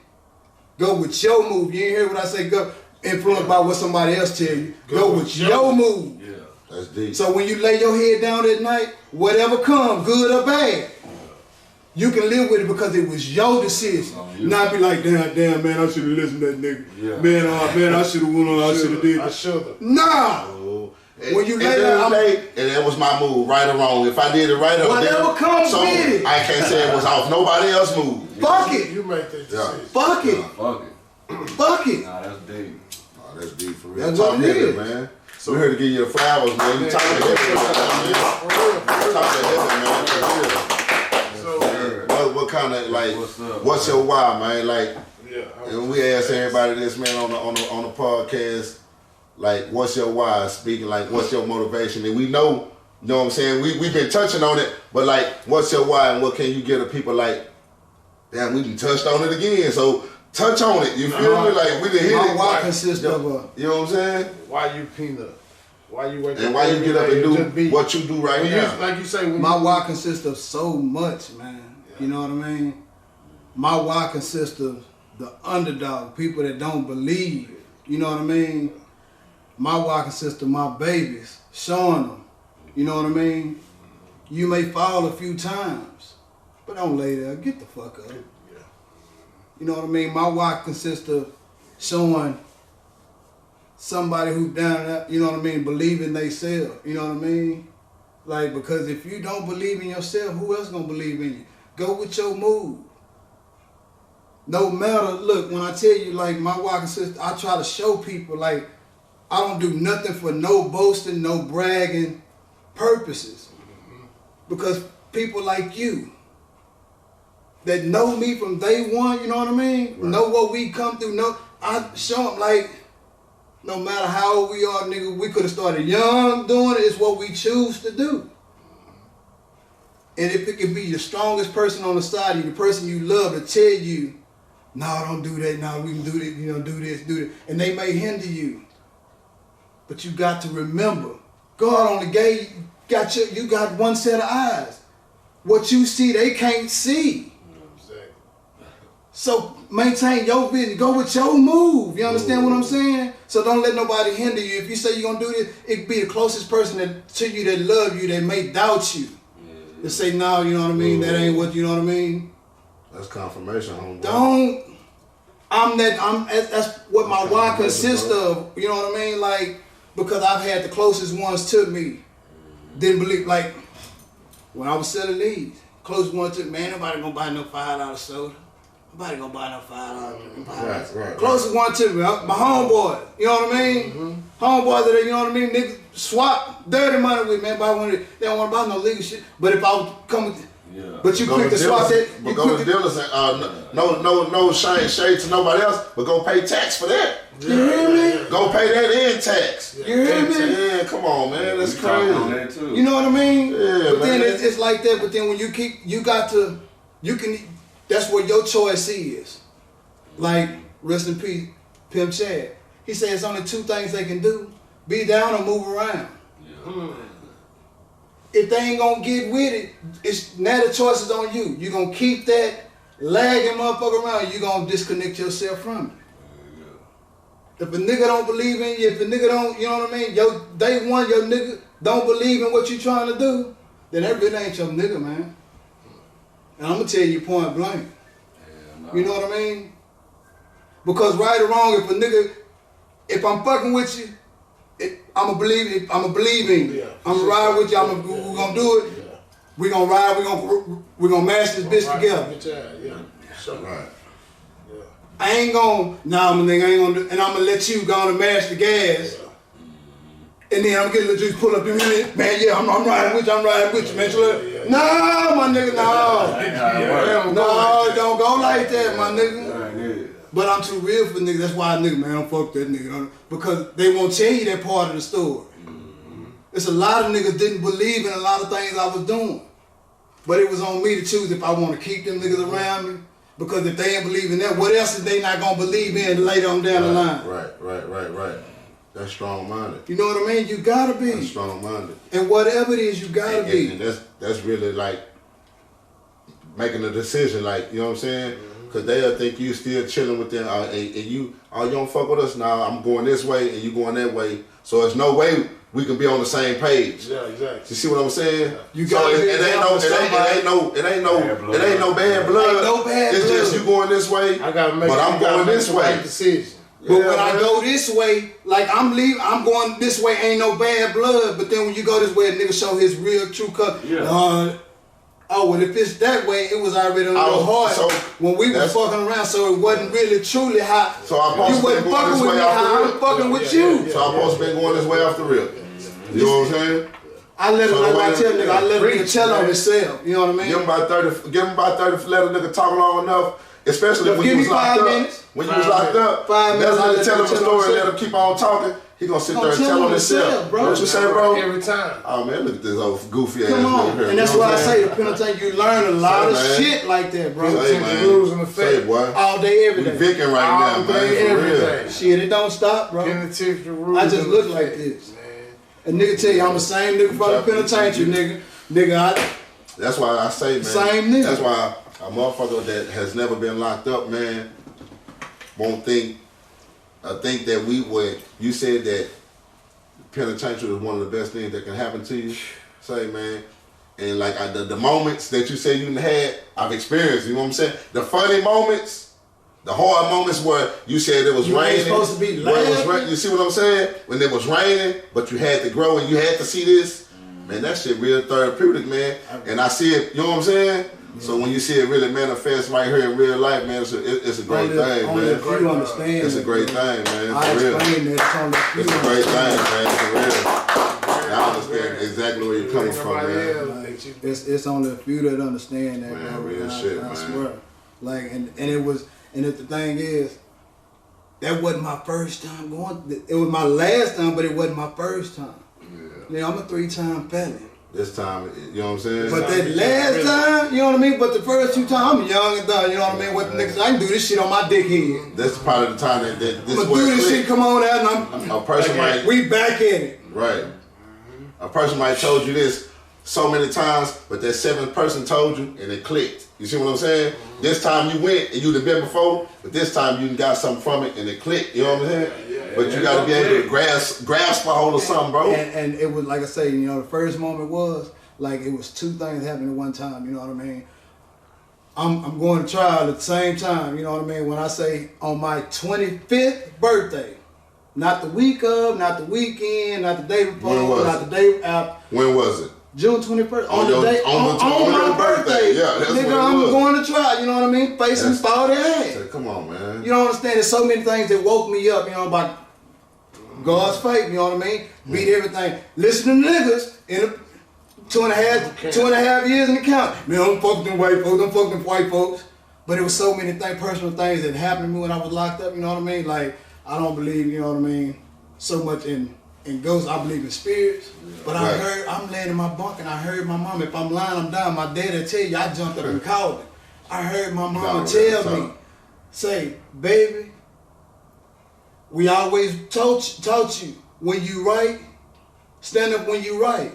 go with your move. You ain't hear what I say? Go influenced by what somebody else tell you. Go with your move. Yeah, that's deep. So when you lay your head down at night, whatever comes, good or bad, you can live with it because it was your decision. Not be like, damn, man, I should have listened to that nigga. Yeah. Man, I should have went on. I should have did that. I should have. Nah. When you lay down, and that was my move, right or wrong. If I did it right or wrong, whatever comes with it. I can't say it was off nobody else's move. Fuck it. You make that decision. Fuck it. Fuck it. Fuck it. Nah, that's deep. Oh, that's deep for real. That's what it is, man. So we're here to give you the flowers, man. You talking to heaven, man. Talking to heaven, man. So, what kind of what's your why, man? And we ask everybody this, man, on the podcast. What's your why? Speaking what's your motivation? And we know, you know what I'm saying? We've been touching on it, but what's your why and what can you give to people damn, we done touched on it again. So touch on it. You feel me? We done hit it. My why consists of you know what I'm saying? Why you peanut? Why you wake up? And why you get up and do what you do right now? Like you say, my why consists of so much, man. You know what I mean? My why consists of the underdog, people that don't believe. You know what I mean? My why consists of my babies, showing them. You know what I mean? You may fall a few times, but don't lay there. Get the fuck up. You know what I mean? My why consists of showing somebody who down and out, you know what I mean, believe in themselves. You know what I mean? Because if you don't believe in yourself, who else gonna believe in you? Go with your move. No matter, look, when I tell you, like, my walking sister, I try to show people, like, I don't do nothing for no boasting, no bragging purposes. Because people like you that know me from day one, you know what I mean? Right. Know what we come through, I show them, like, no matter how old we are, nigga, we could have started young doing it. It's what we choose to do. And if it could be the strongest person on the side of you, the person you love to tell you, no, don't do that, no, we can do this, you know, do this, do this. And they may hinder you. But you got to remember, God only you got one set of eyes. What you see, they can't see. So maintain your vision. Go with your move. You understand what I'm saying? So don't let nobody hinder you. If you say you're going to do this, it be the closest person to you that love you that may doubt you. To say, no, you know what I mean? That ain't what, you know what I mean? That's confirmation, homeboy. That's what my why consists of. You know what I mean? Like, because I've had the closest ones to me. Didn't believe, like, when I was selling leads, closest one to me, man, nobody gonna buy no $5 soda. Nobody gonna buy no $5. Right. Closest one to me, my homeboy. You know what I mean? Mm-hmm. Homeboys that, you know what I mean? Niggas swap dirty money with, man. They don't want to buy no legal shit. But if I was coming, but you quick to swap that. But go to dealers and no shade to nobody else, but go pay tax for that. You hear me? Go pay that in tax. You hear me? Yeah, come on, man. That's crazy. You know what I mean? Yeah, but then it's like that. But then when you can. That's what your choice is. Like, rest in peace, Pimp Chad. He said it's only two things they can do: be down or move around. Yeah. If they ain't gonna get with it, it's now the choice is on you. You gonna keep that lagging motherfucker around, you gonna disconnect yourself from it. Yeah. If a nigga don't believe in you, if a nigga don't, you know what I mean, day one, your nigga don't believe in what you trying to do, then that really ain't your nigga, man. And I'm gonna tell you point blank. Yeah, no. You know what I mean? Because right or wrong, if I'm fucking with you, I'ma believe in you. Yeah, I'm gonna ride with you. We're gonna do it. Yeah. We're gonna ride. We're gonna mash this bitch together. Yeah. Sure. Right. Yeah. I ain't gonna. Nah, my nigga, I ain't gonna do. And I'm gonna let you go on and mash the gas. Yeah. And then I'm gonna get a little juice, pull up in here, man. Yeah, I'm riding with you, man. No, my nigga, no. No, it don't go like that, my nigga. But I'm too real for niggas. That's why nigga, man, I don't fuck that nigga. Because they won't tell you that part of the story. It's a lot of niggas didn't believe in a lot of things I was doing. But it was on me to choose if I want to keep them niggas around me. Because if they ain't believe in that, what else is they not gonna believe in later on down the line? Right. That's strong-minded. You know what I mean? You gotta be. That's strong-minded. And whatever it is, you gotta be. And that's really like making a decision, like, you know what I'm saying? Because they'll think you still chilling with them, and you don't fuck with us now. I'm going this way, and you going that way. So there's no way we can be on the same page. Yeah, exactly. You see what I'm saying? You got it ain't no bad blood. Ain't no bad it's blood. just you going this way, but I'm going this way. Right decision. But when I go this way, like I'm going this way, ain't no bad blood. But then when you go this way, a nigga show his real true color. Yeah. Well, if it's that way, it was already on your heart so when we was fucking around, so it wasn't really truly how you wasn't fucking with me how I'm fucking with you. So I'm supposed to be going this way off the rip. You know what I'm saying? I let him, like I tell nigga, I let him tell on himself. You know what I mean? Give him about 30, let a nigga talk long enough. Especially when you was locked up. When you was locked up, let him tell him a story, let him keep on talking. He gonna sit there and tell on himself. Bro. What you say, bro? Every time. Oh man, look at this old goofy ass nigga here. And that's why I say the Penitent, you learn a lot of shit like that, bro. Rules and effect. All day, every day. We Vicking right now, man. For real. Shit, it don't stop, bro. I just look like this. A nigga tell you I'm the same nigga from the Penitent, nigga. That's why I say, man. Same nigga. That's why a motherfucker that has never been locked up, man, won't think. I think that you said that penitentiary is one of the best things that can happen to you. Say, man. And like the moments that you say you had, I've experienced, you know what I'm saying? The funny moments, the hard moments where you said it was raining. Ain't supposed to be laughing. You see what I'm saying? When it was raining, but you had to grow and you had to see this. Man, that shit real therapeutic, man. And I see it, you know what I'm saying? So when you see it really manifest right here in real life, man, it's a great thing, only man. If you understand, it's a great thing, man. I It's real. explain that it's only if you It's a great thing, understand. man. It's real. I understand exactly where you're coming from, man. Like, it's only a few that understand that, Man, bro. real I, shit, I man. swear. Like, and it was, and the thing is, that wasn't my first time going. It was my last time, but it wasn't my first time. Yeah, I'm a 3-time felon. This time, you know what I'm saying? But that last time, you know what I mean? But the first 2 times, I'm young and dumb, you know what I mean? What the niggas, I can do this shit on my dickhead. That's part of the time that this I'm gonna do this shit, come on out, and A person might, we back at it. right. A person might have told you this so many times, but that 7th person told you and it clicked. You see what I'm saying? This time you went and you'd have been before, but this time you got something from it and it clicked. You know what I'm saying? But you got to be able to grasp a hold of something, bro. And it was like I say, you know, the first moment was like it was 2 things happening at one time. You know what I mean? I'm going to trial at the same time. You know what I mean? When I say on my 25th birthday, not the week of, not the weekend, not the day before, not the day after. When was it? June 21st, On your- the day, on my birthday. Yeah, that's nigga, what it I'm was. going to try, you know what I mean? Facing started ass. Come on, man. You don't understand, there's so many things that woke me up, you know, about God's faith, you know what I mean? Beat everything. Listen to niggas in a 2.5 years in the county. Man, don't fuck them white folks, don't fuck them white folks. But it was so many personal things that happened to me when I was locked up, you know what I mean? Like, I don't believe, you know what I mean, so much in ghosts. I believe in spirits. But I heard, I'm laying in my bunk and I heard my mom, if I'm lying, I'm down. My dad'll tell you, I jumped up and called her. I heard my mama tell me, say, baby, we always taught you, when you right, stand up when you right.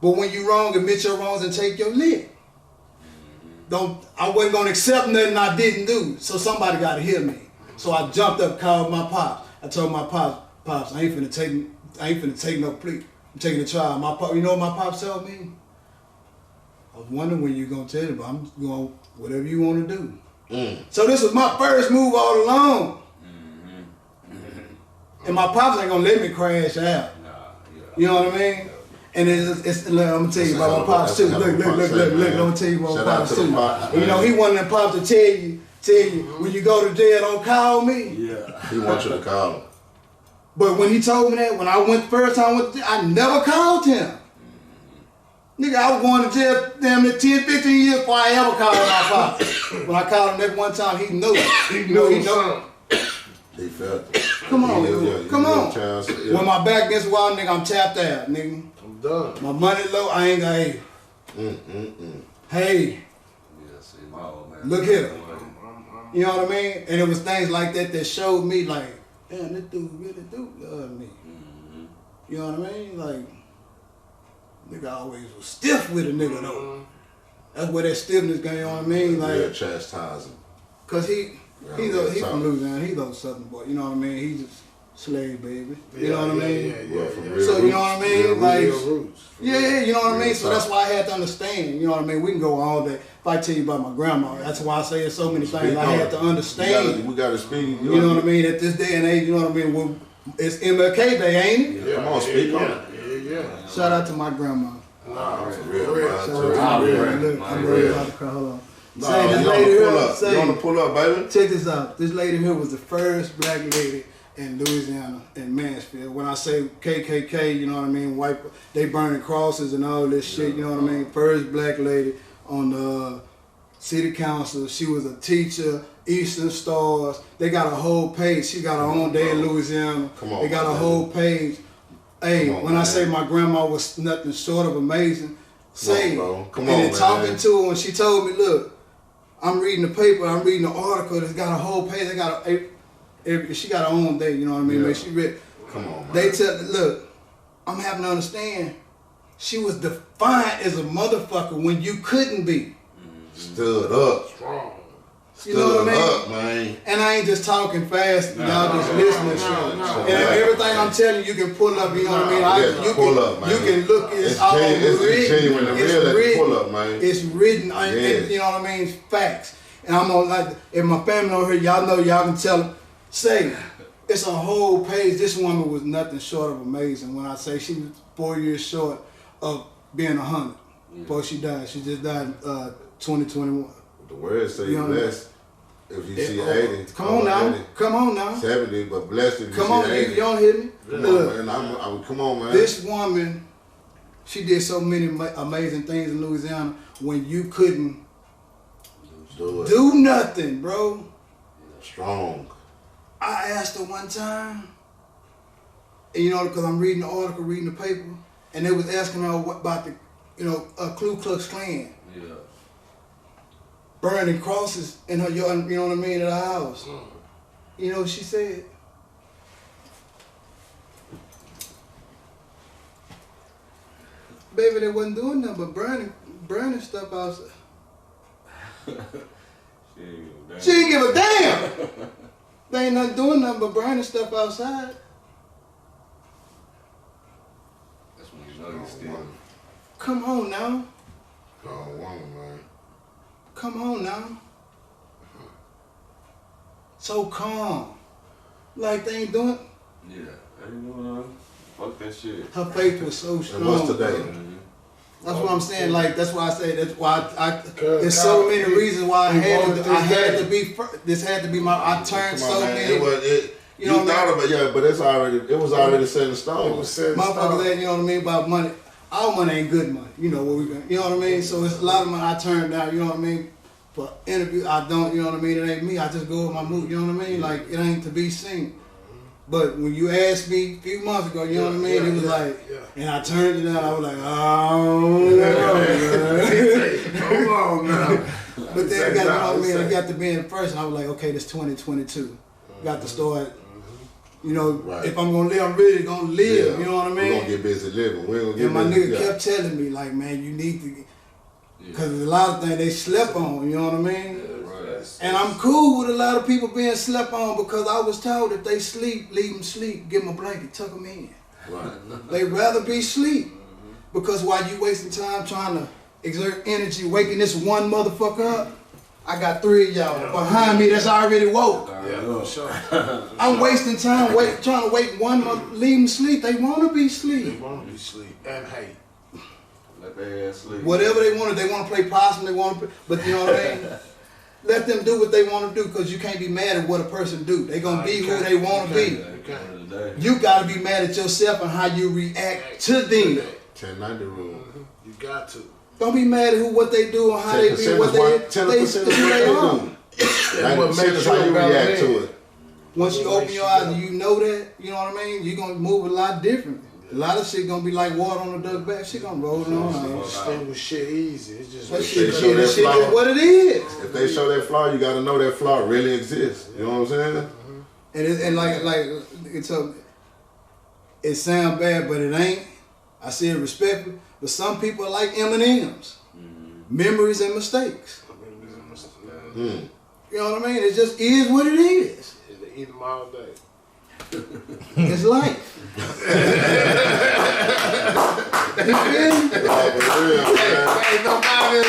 But when you wrong, admit your wrongs and take your lick. I wasn't gonna accept nothing I didn't do, so somebody gotta hear me. So I jumped up, called my pops. I told my pops, I ain't finna take no plea. I'm taking a trial. My pop, you know what my pops told me? I was wondering when you gonna tell me, but I'm going whatever you wanna do. So this was my first move all along. And my pops ain't gonna let me crash out. You know what I mean? And it's look, I'm gonna tell you about my pops too. Look, I'm gonna tell you about my pops too. You know, he one of them pops to tell you, when you go to jail, don't call me. Yeah. He wants you to call him. But when he told me that, when I went first time, I never called him. Nigga, I was going to jail damn near 10, 15 years before I ever called my pops. When I called him that one time, he knew. He knew. He felt it. Come on, come on. Chance, When my back against the wall, nigga, I'm tapped out, nigga. I'm done. My money low, I ain't got Hey, Yeah, see, my old man. look here. You know what I mean? And it was things like that showed me like, damn, this dude really do love me. You know what I mean? Like, nigga always was stiff with a nigga though. That's where that stiffness came, you know what I mean? Like, yeah, chastising. cause he from Louisiana, he's those Southern boy, you know what I mean? He's just slave baby. You know what I mean? Yeah, from real So you know roots. what I mean? Like, roots. yeah, you know what I mean? Real So that's why I had to understand, you know what I mean? We can go all day. If I tell you about my grandma, that's why I say there's so many things I had to understand. We got to speak. You know what I mean? At this day and age, you know what I mean? Well, it's MLK Day, ain't it? Yeah, come on, speak on it. Yeah. Shout out to my grandma. Nah, for real, real. man. Shout For out to real. my grandma. Look, I'm ready real. to cry. Hold on. Nah, Say, this you on lady the pull here, up. say, You on the pull up, baby? check this out. This lady here was the first black lady in Louisiana, in Mansfield. When I say KKK, you know what I mean, white, they burning crosses and all this shit, you know what I mean? First black lady on the city council. She was a teacher, Eastern Stars. They got a whole page. She got her own day in Louisiana. Come on, they got a man. whole page. Hey, Come on, when I man. say my grandma was nothing short of amazing, say, bro. Come and on, then man. talking to her, and she told me, look, I'm reading the paper, I'm reading the article that's got a whole page. They got she got her own day, you know what I mean? Yeah. Man, she read. Come on, man. They tell, look, I'm having to understand. She was defined as a motherfucker when you couldn't be. Stood up. Strong. You know what I mean? Up, man. And I ain't just talking fast, y'all just listening. no. And everything I'm telling you, you can pull up, you know what I mean? Yeah, You pull can, up, man. You can look, it's all It's written. genuine and real at the pull up, man. It's written, Yes. you know what I mean? Facts. And I'm gonna like, if my family over here, y'all know, y'all can tell them, say, it's a whole page. This woman was nothing short of amazing. When I say she was 4 years short of being 100. before she died. She just died 2021. The word say You know blessed if you see 80. Come on now. 80, Come on now. 70, but blessed if you Come see on, 80. you don't hear me? Come Look, on, man. Come on, man. this woman, she did so many amazing things in Louisiana when you couldn't do nothing, bro. Strong. I asked her one time, and you know, because I'm reading the article, reading the paper, and they was asking her about the, Ku Klux Klan. Yeah. Burning crosses in her yard, you know what I mean, at her house. You know what she said? Baby, they wasn't doing nothing but burning stuff outside. She ain't give a damn. They ain't not doing nothing but burning stuff outside. That's when you know you still. Come on now. Oh, woman, man. Come on now. So calm. Like they ain't doing. Yeah. Ain't doing nothing. Fuck that shit. Her faith was so strong. And what's today? Bro. That's what I'm saying. Like that's why I say that's why there's so many reasons why I had to be. This had to be my. I turned so many. You thought about but it was already set in stone. It was set in Motherfuckers that, you know what I mean, about money. Our money ain't good money. You know what we got. You know what I mean? So it's a lot of money I turn down, you know what I mean? For interview, I don't, you know what I mean? It ain't me. I just go with my mood, you know what I mean? Like, it ain't to be seen. But when you asked me a few months ago, you know what I mean? It was like, and I turned it down, I was like, oh, come on now. But then, you know what I mean? I got to be in person, I was like, okay, this 2022. Got to start. You know, if I'm gonna live, I'm really gonna live. You know what I mean? We're gonna get busy living. We're gonna get and my busy. nigga kept telling me, like, man, you need to, because there's a lot of things they slept on. You know what I mean? And I'm cool with a lot of people being slept on because I was told if they sleep, leave them sleep, give them a blanket, tuck them in. Right. They'd rather be sleep because while you wasting time trying to exert energy, waking this one motherfucker up. I got 3 of y'all behind me that's already woke. Yeah, sure. I'm wasting time trying to wake one mother, leave them sleep. They want to be They sleep. want to be asleep and hate. Let their ass sleep. Whatever they want to play possum, they want to, but you know what I mean? Let them do what they want to do because you can't be mad at what a person do. They going to be who they want to be. You got to be mad at yourself and how you react to them. 1090 rule. You got to. Don't be mad at what they do or how they be, what they are. 10% is what they do. 90% is how you react to it. Once you open your eyes and you know that, you know what I mean, you're going to move a lot differently. A lot of shit going to be like water on a duck back. Shit going to roll on. Distinguish shit easy. It's just that shit is what it is. If they show that flaw, you got to know that flaw really exists. You know what I'm saying? And it sounds bad, but it ain't. I say it respectfully. But some people are like M&M's. Memories and mistakes. You know what I mean? It just is what it is. They eat them all day. It's life. You feel me? Hey, no matter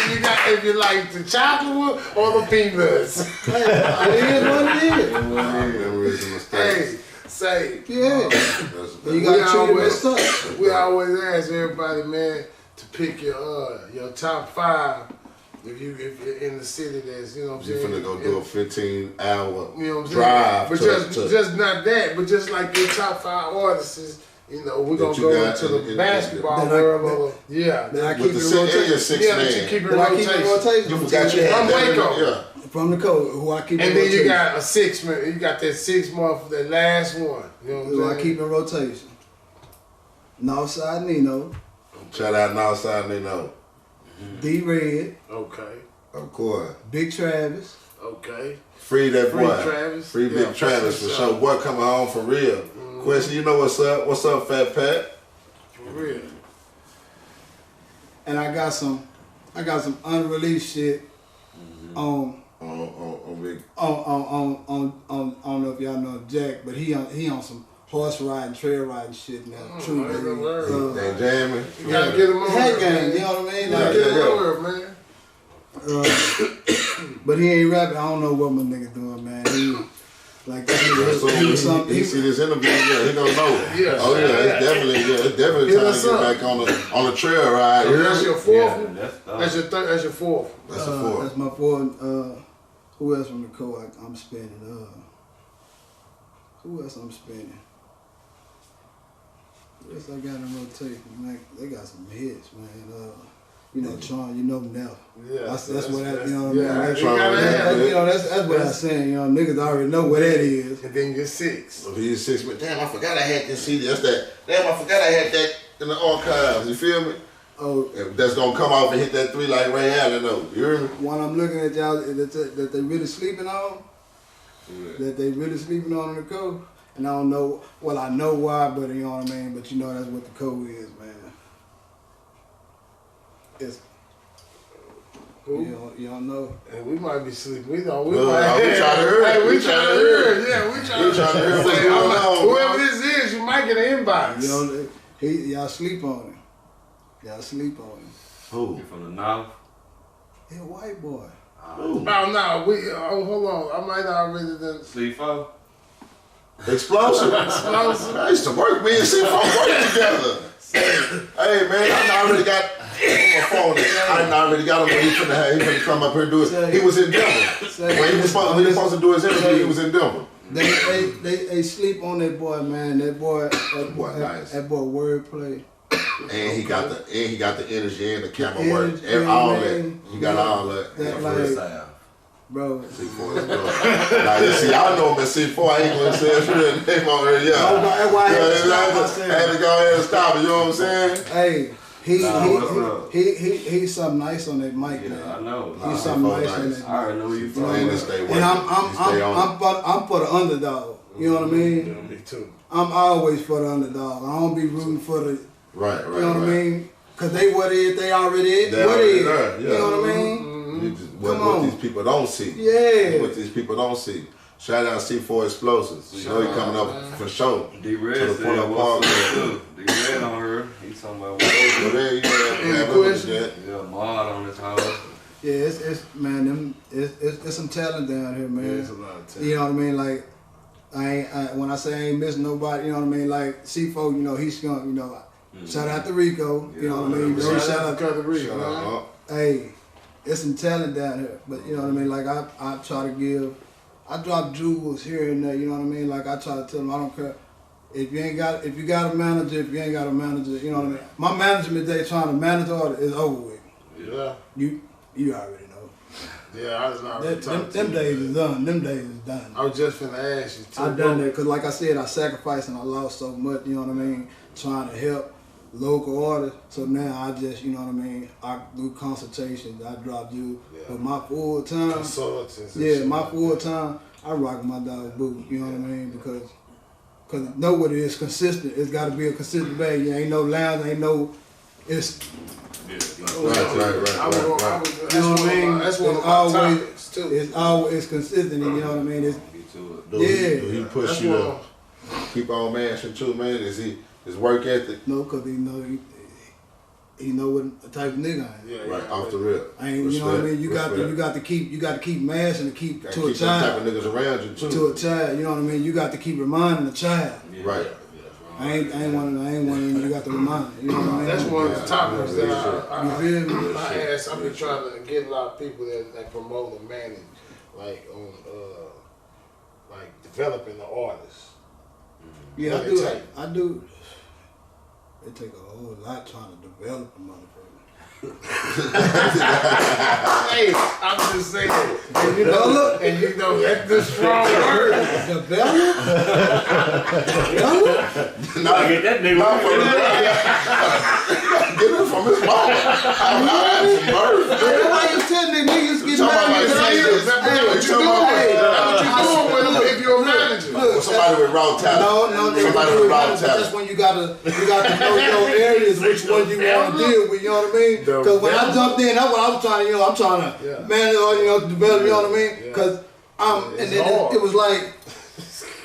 if you like the chocolate or the peanuts. It is what it is. Memories and mistakes. Hey, say, Yeah. But you gotta treat it as such. We always ask everybody, man, to pick your top 5 if you're in the city that's, you know what I'm saying. You're finna go do a 15-hour you know what I'm drive. But just not that, but just like your top 5 artists, you know, we're gonna go into the basketball world. That I keep with the six man. Keep it I keep it in rotation. You forgot you had From Waco. Yeah. From the code, who I keep in And rotation. then you got a 6 man. You got that 6 month, that last one. You know Who what I'm I keep in rotation. Northside Nino. Shout out Northside Nino. D-Red. Okay. Of course. Big Travis. Okay. Free that boy. Travis. Free Big Travis for sure. Boy coming home for real. Question, you know what's up? What's up, Fat Pat? For real. And I got some unreleased shit on Big. I don't know if y'all know Jack, but he on some horse riding, trail riding shit now. True. They jamming. You gotta get him on Head there, game, man. you know what I mean? You gotta get him on there, man. But he ain't rapping. I don't know what my nigga doing, man. Like that So he see this interview, yeah, he gonna know. Yeah. Oh yeah, it's definitely time to get back on the trail ride. So that's your fourth one? Yeah, That's your third, that's your fourth. That's the fourth. That's my fourth. Who else from the co I'm spinning? Who else I'm spinning? Who else I got in rotation? Man, they got some hits, man. You know, Tron, you know now. Yeah. That's what that, you know what I mean? Yeah, Like, you gotta have it. you know, that's what I'm saying. You know, niggas already know what that is. And then you're 6. So he's 6, but damn, I forgot I had this CD. That's that. Damn, I forgot I had that in the archives. You feel me? Oh, That's gonna come off and hit that 3 like Ray Allen though. You hear me? one I'm looking at y'all that they really sleeping on. That they really sleeping on in the code. And I don't know, well, I know why, but you know what I mean? But you know that's what the code is, man. It's, Who? you don't know. And we might be sleeping. We don't. We Well, might. we trying to hear it. Hey, we We trying to tryna hear hear it. Yeah, we trying to tryna hear what's say, going on, whoever bro. this is, you might get an inbox. You know, y'all sleep on him. Y'all sleep on him. Who? You from the north? He a white boy. Who? Oh no, hold on. I might not already done. C4? Explosive. I used to work, me and C4 working together. Hey man, I already got my phone. I already got him when he finna come up here and do it. He was in Denver. When he was supposed to do his interview, he was in Denver. They sleep on that boy, man. That boy nice. that boy wordplay. And he got the energy and the camera The work. energy, All man. that. He got all that. That First like, time. bro. C4, let's go. Now you see, I know him as C4. I ain't gonna say his real name on here. Yeah. Oh, no, that's why I had to stop I myself. had to go ahead and stop it. You know what I'm saying? Hey, Nah, what's he's something nice on that mic, Yeah, man. I know. He's something C4 nice on nice. that I already know where you from. And stay working. And He stay on I'm for the underdog. You know what I mean? Me too. I'm always for the underdog. I don't be rooting for the, Right. you know what I mean? Cause they what is, they already They what already is. there, You yeah. know what I mean? You just, Come what on. these people don't see. Yeah. What these people don't see. Shout out C4 Explosives. You know he coming up for sure. D-Red To the said Pull-Up what's Park. up too. D-Red on her. He talking about So what there you Any have question? that. Yeah, mod on his house. Yeah, it's man, it's some talent down here, man. There's a lot of talent. You know what I mean? Like, when I say I ain't missing nobody, you know what I mean? Like, C4, you know, he's gonna, you know, shout out to Rico, you know what I mean? You know, Shout out to Cousin Rick, Shout man. out. hey, it's some talent down here. But, you know what I mean? Like, I try to give, I drop jewels here and there, you know what I mean? Like, I try to tell them, I don't care. If you got a manager, if you ain't got a manager, you know what I mean? My management day trying to manage all is over with. Yeah. You already know. Yeah, I was not really talking to Them you. days is done. Them days is done. I was just finna ask you too. I done that because, like I said, I sacrificed and I lost so much, you know what I mean, trying to help local artists. So now I just, you know what I mean, I do consultations, I drop you. Yeah. But my full time, Consultants and yeah, shit my like full that. time, I rock my dog boot, you know what I mean, because nobody is consistent. It's got to be a consistent bag. You ain't no lounge, ain't no, it's, I was- you know what I mean? That's one of It's my always- topics too. it's always consistent, you know what I mean? It's, Get to it. Do Yeah. he push That's you one to of- keep on mashing too, man? Is his work ethic? no, because he know what type of nigga I am. Yeah, Right, yeah. off the rip. I ain't, you know what I mean? You got to keep mashing to keep Gotta to a keep them type child. of niggas around you too. To a child, you know what I mean? You got to keep reminding the child. Yeah. Right. I ain't one of them. You got to remind. You know what I mean? That's one of the topics that You feel me? I ask. I've been trying to get a lot of people that promote and manage, like on like developing the artists. Yeah, What it take? I do. It take a whole lot trying to develop a motherfucker. Hey, I'm just saying. And you Develop? that's the strong word. Develop? Nah, Get that nigga. Not for the get it from his mama. I'm some birds. Why you telling niggas get Talking mad? about That's Jesus. what you doing. That's what you doing with them if you're a manager. Look, Somebody with raw talent. No, they Somebody do with it raw right, but that's talent. when you gotta know your areas, which one you want to deal with. You know what I mean? Because when I jumped in, that's what I was trying to. I'm trying to manage or develop. You know what I mean? Because and then it was like,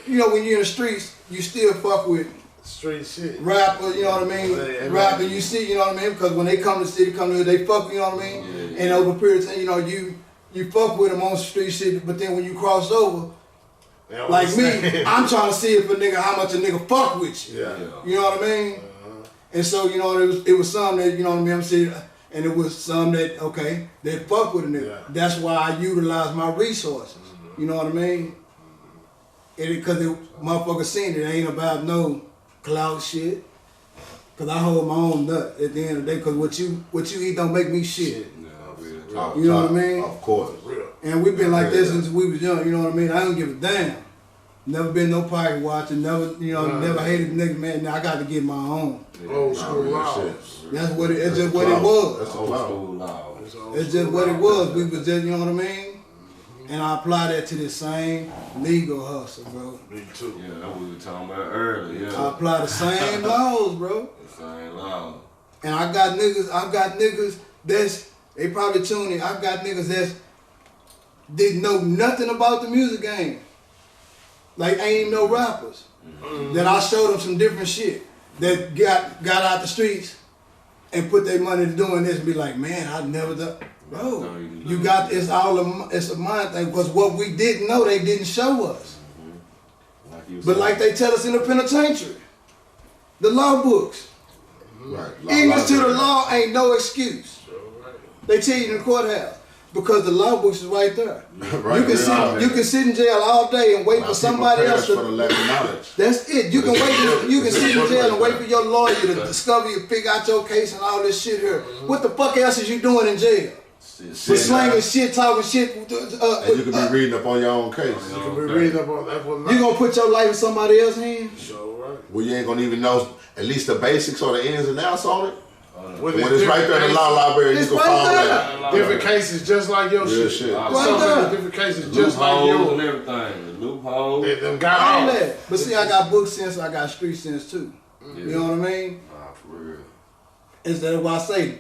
when you're in the streets, you still fuck with Straight shit. rappers. You know what I mean? Yeah, Rap and you see, you know what I mean? Because when they come to the city, come to here, they fuck. You know what I mean? And over periods, you fuck with them on street shit. But then when you cross over, Like me, I'm trying to see if a nigga, how much a nigga fuck with you. Yeah. You know what I mean? And so, you know, it was some that, you know what I mean, I'm saying, and it was some that, okay, that fuck with a nigga. Yeah. That's why I utilize my resources. You know what I mean? Because motherfuckers seen it ain't about no clout shit. Cause I hold my own nut at the end of the day. Cause what you eat don't make me shit. You know what I mean? Of course. And we've been like this since we was young. You know what I mean? I don't give a damn. Never been no pocket watching. Never, you know, never hated niggas. Man, now I got to get my own. Old school law. That's what it. It's just what it was. That's Old allowed. school law. It's just what it was. We was just, you know what I mean? And I apply that to the same legal hustle, bro. Me too. Yeah, that's what we were talking about earlier. I Yeah. apply the same laws, bro. The same law. And I've got niggas that's, they probably tuning. I've got niggas that's didn't know nothing about the music game. Like ain't even no rappers. That I showed them some different shit. That got out the streets and put their money to doing this and be like, man, I never done. Bro, you got, it's a mind thing, because what we didn't know, they didn't show us. But like they tell us in the penitentiary, the law books, Right. ignorance to the law ain't no excuse. They tell you in the courthouse, because the law books is right there. Right. You can sit in jail all day and wait for somebody else for the to. lack of knowledge. That's it. You can wait. You can sit in jail and wait for your lawyer to discover you, figure out your case and all this shit here. What the fuck else is you doing in jail? But slanging shit, talking shit. And you can be reading up on your own case. You can be reading up on that one. You gonna put your life in somebody else's hands? So right. Well, you ain't gonna even know at least the basics or the ins and outs on it. When When it's right there in the law library, you It's can right find there. that. different cases just like your Real shit. shit. Some Right of there. the different cases just like Loopholes and yours. everything. The loopholes. They them got All all that. But see, I got book sense, I got street sense too. You know what I mean? Nah, for real. Instead of what I say,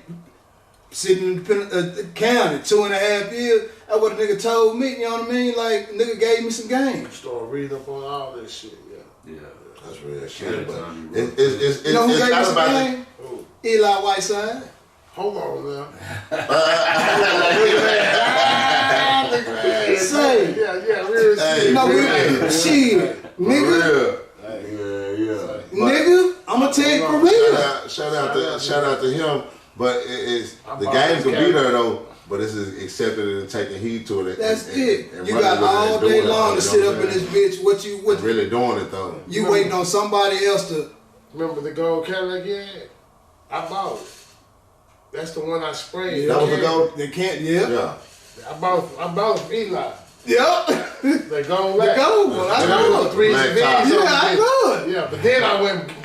sitting in the county 2.5 years, that's what a nigga told me, you know what I mean? Like, a nigga gave me some game. Start reading up on all this shit. Yeah. Yeah. That's real shit. But Anytime you it's You know who it's gave me not some about the, game? Eli Whiteside. Hold on now. Say, Yeah, real Hey, shit. no, real. shit, nigga, real. nigga, I'ma tell you for real. Shout out to him. But it's the I'm games can be about there though. But it's just accepting it and taking heed to it. That's and, it. and You running got with it all and day doing it, long you to know sit what up I'm in this saying? bitch. What you Really doing it though. you waiting on somebody else to. Remember the gold Cadillac again? I bought it. That's the one I sprayed. That was the gold. They can't. Yeah. Yeah. I bought it from Eli. Yep. The gold The gold one. I And know the it. threes Black and V's top. on Yeah, the I bitch. know it. Yeah, but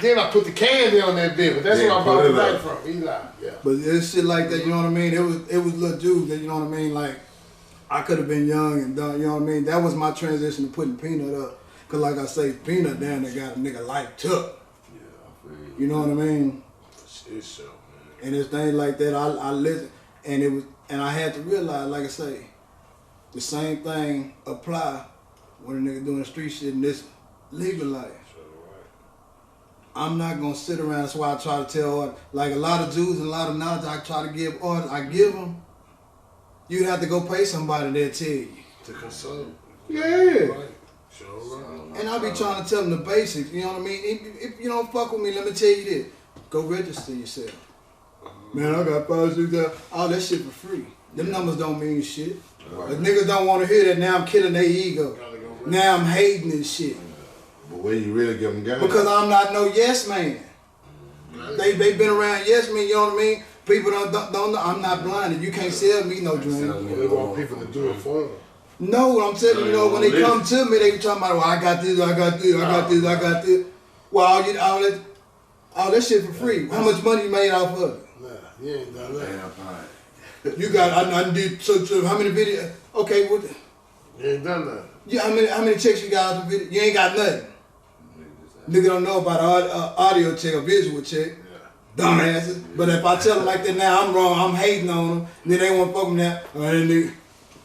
then I put the candy on that bit. But that's Yeah, what I put bought it the up. back from Eli. Yeah. But it's shit like that, you know what I mean? It was little juice that, you know what I mean? Like, I could have been young and done, you know what I mean? That was my transition to putting Peanut up. Cause like I say, Peanut down there got a nigga life took. You know what I mean? It's so, man. And it's things like that, I listen. And I had to realize, like I say, the same thing apply when a nigga doing street shit in this legal life. I'm not gonna sit around. That's why I try to tell, like a lot of Jews and a lot of knowledge I try to give orders. I give them. You'd have to go pay somebody that tell you. To consult. Yeah. Right. Sure, right. And I be trying to tell them the basics. You know what I mean? If you don't fuck with me, let me tell you this: go register yourself. Man, I got 5, 6, 7. All that shit for free. Them numbers don't mean shit. But niggas don't want to hear that. Now I'm killing their ego. Now I'm hating this shit. But when you really give them game. Because I'm not no yes man. They been around yes men, you know what I mean? People don't know. I'm not blinded. You can't sell me no dream. They want people to do it for them. No, I'm telling you, you know, when they come to me, they be talking about, well, I got this, I got this, I got this, I got this. Well, all that shit for free. How much money you made off of it? Nah, you ain't done that. Damn fine. You got, I did, so how many videos? Okay, what? You ain't done that. Yeah, how many checks you got off the video? You ain't got nothing. Nigga don't know about audio check or visual check. Dumbasses. But if I tell them like that now, I'm wrong, I'm hating on them, then they won't fuck with me now. Nigga.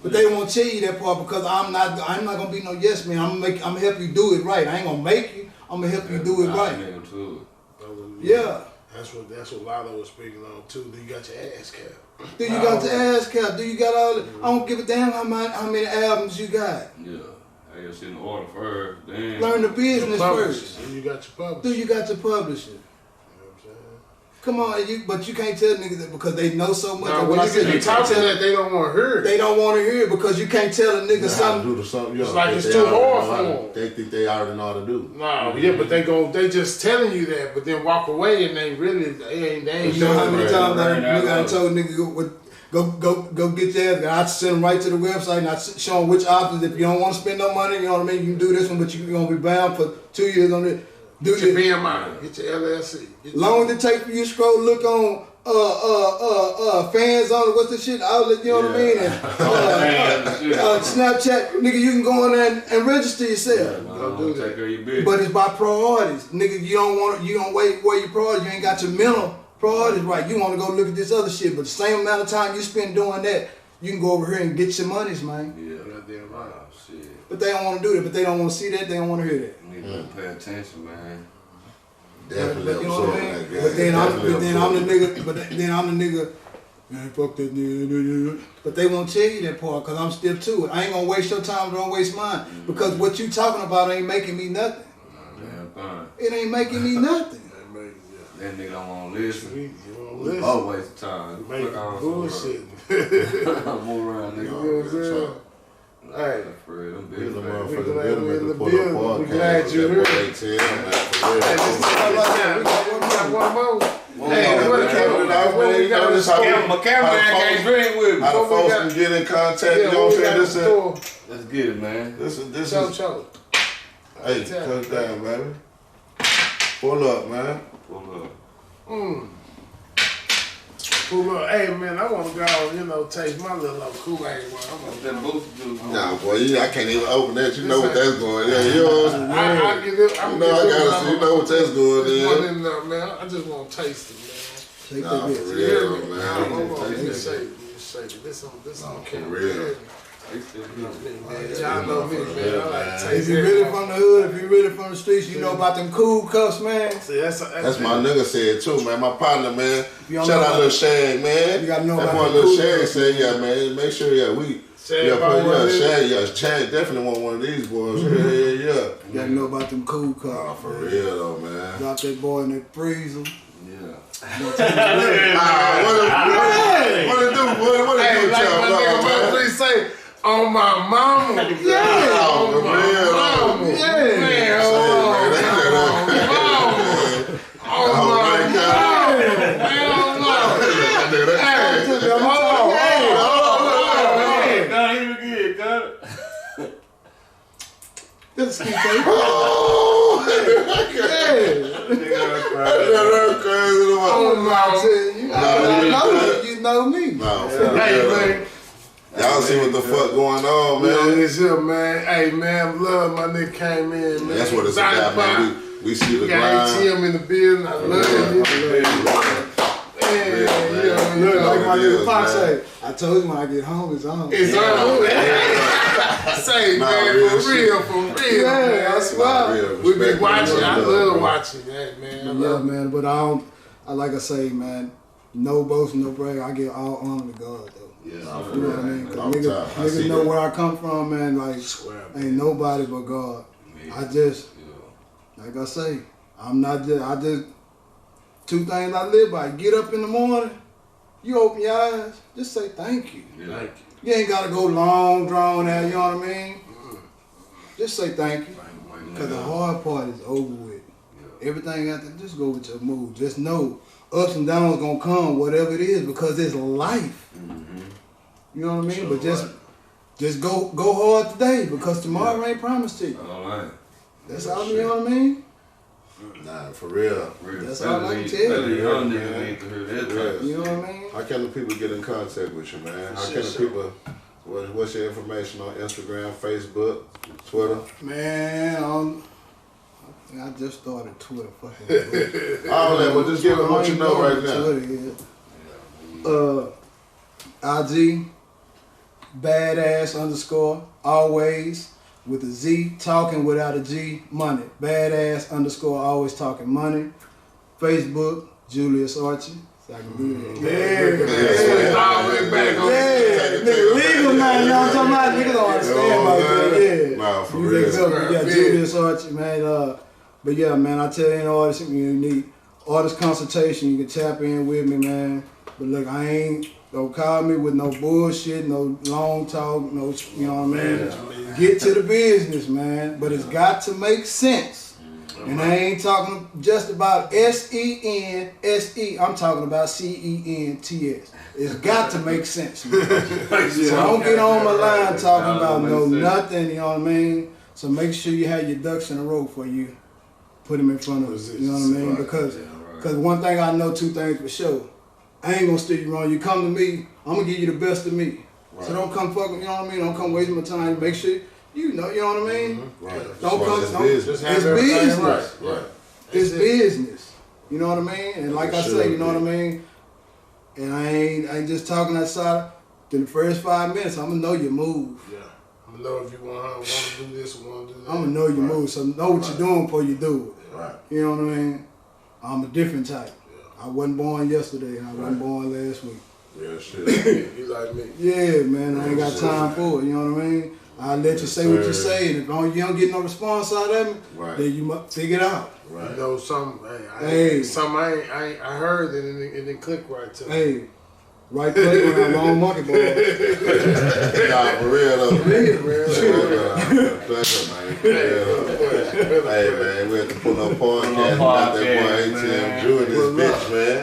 But they won't tell you that part because I'm not gonna be no yes man. I'm gonna help you do it right. I ain't gonna make you. I'm gonna help you do it right. Yeah. That's what Lalo was speaking on too. Do you got your ass cap? Do you got the ass cap? Do you got all? I don't give a damn how many albums you got. Yeah. your shit in order first. Then Learn the business first. And you got your publisher. Then you got your publisher. Come on, but you can't tell niggas that because they know so much. Now, when you talk to that, they don't want to hear it. They don't want to hear it because you can't tell a nigga something. It's like it's too hard for them. They think they already know how to do. No, yeah, but they just telling you that, but then walk away and they ain't. You know how many times I told nigga go get that. I send them right to the website and I show them which options. If you don't want to spend no money, you know what I mean. You can do this one, but you're gonna be bound for 2 years on it. Get your BMI, get your LLC. Long as it take for you to scroll, look on fans on what's the shit outlet, you know what I mean? And Snapchat, nigga, you can go in there and register yourself. Don't do that. Take care of your business. But it's by priorities, nigga. You don't wait where your priorities. You ain't got your mental priorities right. You want to go look at this other shit, but the same amount of time you spend doing that, you can go over here and get your monies, man. Yeah, goddamn right. Shit. But they don't want to do that. But they don't want to see that. They don't want to hear that. You need to pay attention, man. Definitely But you know what I mean? absorbing that. But then I'm the nigga. Man, fuck that nigga. But they won't tell you that part because I'm still to it. I ain't gonna waste your time. Don't waste mine. Because what you talking about ain't making me nothing. Damn fine. It ain't making me nothing. That nigga don't want to listen. You don't listen. Oh, waste of time. Make bullshit. Move around, nigga. You know what I'm saying? Hey. For real, them We big the fans. motherfucker glad been we in making the the pull building. up We podcast. glad you That here. boy ATL, man, for Hey, real. this is we got one more. Hey, man. what we got in the store? My cameraman can't drink with me. How the What we folks got? can get in contact, you Yeah, know what what we got I'm in the saying? store? Let's get it, man. This is, Cho. hey, cut it down, baby. Pull up, man. Pull up. Pull up. Hey, man, I want to go, taste my little Kool-Aid one. That boost juice. Nah, boy, I can't even open that. You know what that's going. Yeah, you know. I get it. I gotta see. You know what that's going There's one in. in there, man. I just want to taste it, man. Take Nah, that for bitch. You hear real, me? man. Nah, hold on. Let me shake it. This on camera. real. Y'all know me, man. I like to If taste you it. really from the hood, if you really from the streets, you know about them cool cuffs, man. See, that's My nigga said too, man. My partner, man. You don't Shout know out about- Lil Shag, man. You gotta know that about boy the Lil cool Shag cuffs, said, yeah, man. Make sure, we. Shag Yeah, about one of these? Shag definitely want one of these boys. Yeah. You gotta know about them cool Oh, cuffs. for real though, man. Drop that boy in that freezer. Yeah. What it do? What it Hey, do, like y'all? my nigga man? Please say, on my mama. Yeah. Oh, On for my real, mama. though. Yeah. Say, On man, my This is you know me. No, for real, though. Y'all see what the fuck going on, man? This here, man. Hey, man, love my nigga came in, man. That's what it's about, man. We see the We got grind. ATM in the building. I love it. Look, like my it is, nigga Pac man. say, I told you when I get home, it's on. It's on. Say, Nah, man, real for real, Yeah, man. I swear. We be Respect, watching. I love, love man. watching that, man. I Yeah, love man, but I like I say, man, no boast, no brag. I give all honor to God, though. Yeah, You know what I mean? 'Cause All the time. I see niggas know that. where I come from, man. Like, ain't nobody but God. I just, like I say, I just, two things I live by. Get up in the morning, you open your eyes, just say thank you. Yeah. You ain't gotta go long, drawn out, you know what I mean? Just say thank you. Because the hard part is over with. Everything after, just go with your mood. Just know, ups and downs gonna come, whatever it is, because it's life. You know what I mean? But just go hard today, because tomorrow ain't promised to you. All right. That's all, you know what I mean? Nah, for real. That's all I can tell you. Especially young niggas need to hear that type. You know what I mean? How can the people get in contact with you, man? How can the people, what's your information on Instagram, Facebook, Twitter? Man, I just started Twitter. Fucking All that, but just give them what you know right now. IG, badass _ always with a Z, talking without a G, money. Badass _ always talking money. Facebook, Julius Archie. So I can do that. Nigga legal now, you know what I'm talking about? Niggas don't understand about that, yeah. Nah, for You real. think so? Yeah, Julius, Archie, man. But yeah, man, I tell you, artists, you need artist consultation. You can tap in with me, man. But look, I ain't, don't call me with no bullshit, no long talk, no, you know what I mean? Get to the business, man. But it's got to make sense. And I ain't talking just about S-E-N-S-E. I'm talking about C-E-N-T-S. It's got to make sense, man. So don't get on my line talking about nothing, you know what I mean? So make sure you have your ducks in a row before you put them in front of us, you know what I mean? Because one thing I know, two things for sure. I ain't gonna steer you wrong. You come to me, I'm gonna give you the best of me. Right. So don't come fucking, you know what I mean? Don't come waste my time. Make sure you know what I mean? Right. Don't come. It's business. Right. It's business. You know what I mean? And like I say, you know what I mean? And I ain't just talking outside. In the first 5 minutes, I'm gonna know your move. Yeah. I'm gonna know if you want to do this or want to do that. I'm gonna know your move. So know what you're doing before you do it. Right. You know what I mean? I'm a different type. I wasn't born yesterday, and I wasn't born last week. Yeah, shit. You like me? Yeah, man, I ain't got time for it, you know what I mean? I'll let you say what you say, and if you don't get no response out of me, then you must figure it out. Right. You know, some I heard that it didn't click right to me. Hey, right click on that long monkey ball. Nah, for real though. Pleasure, man. Hey, man, we had to pull up podcast. Got that boy ATM Drew in this bitch, man.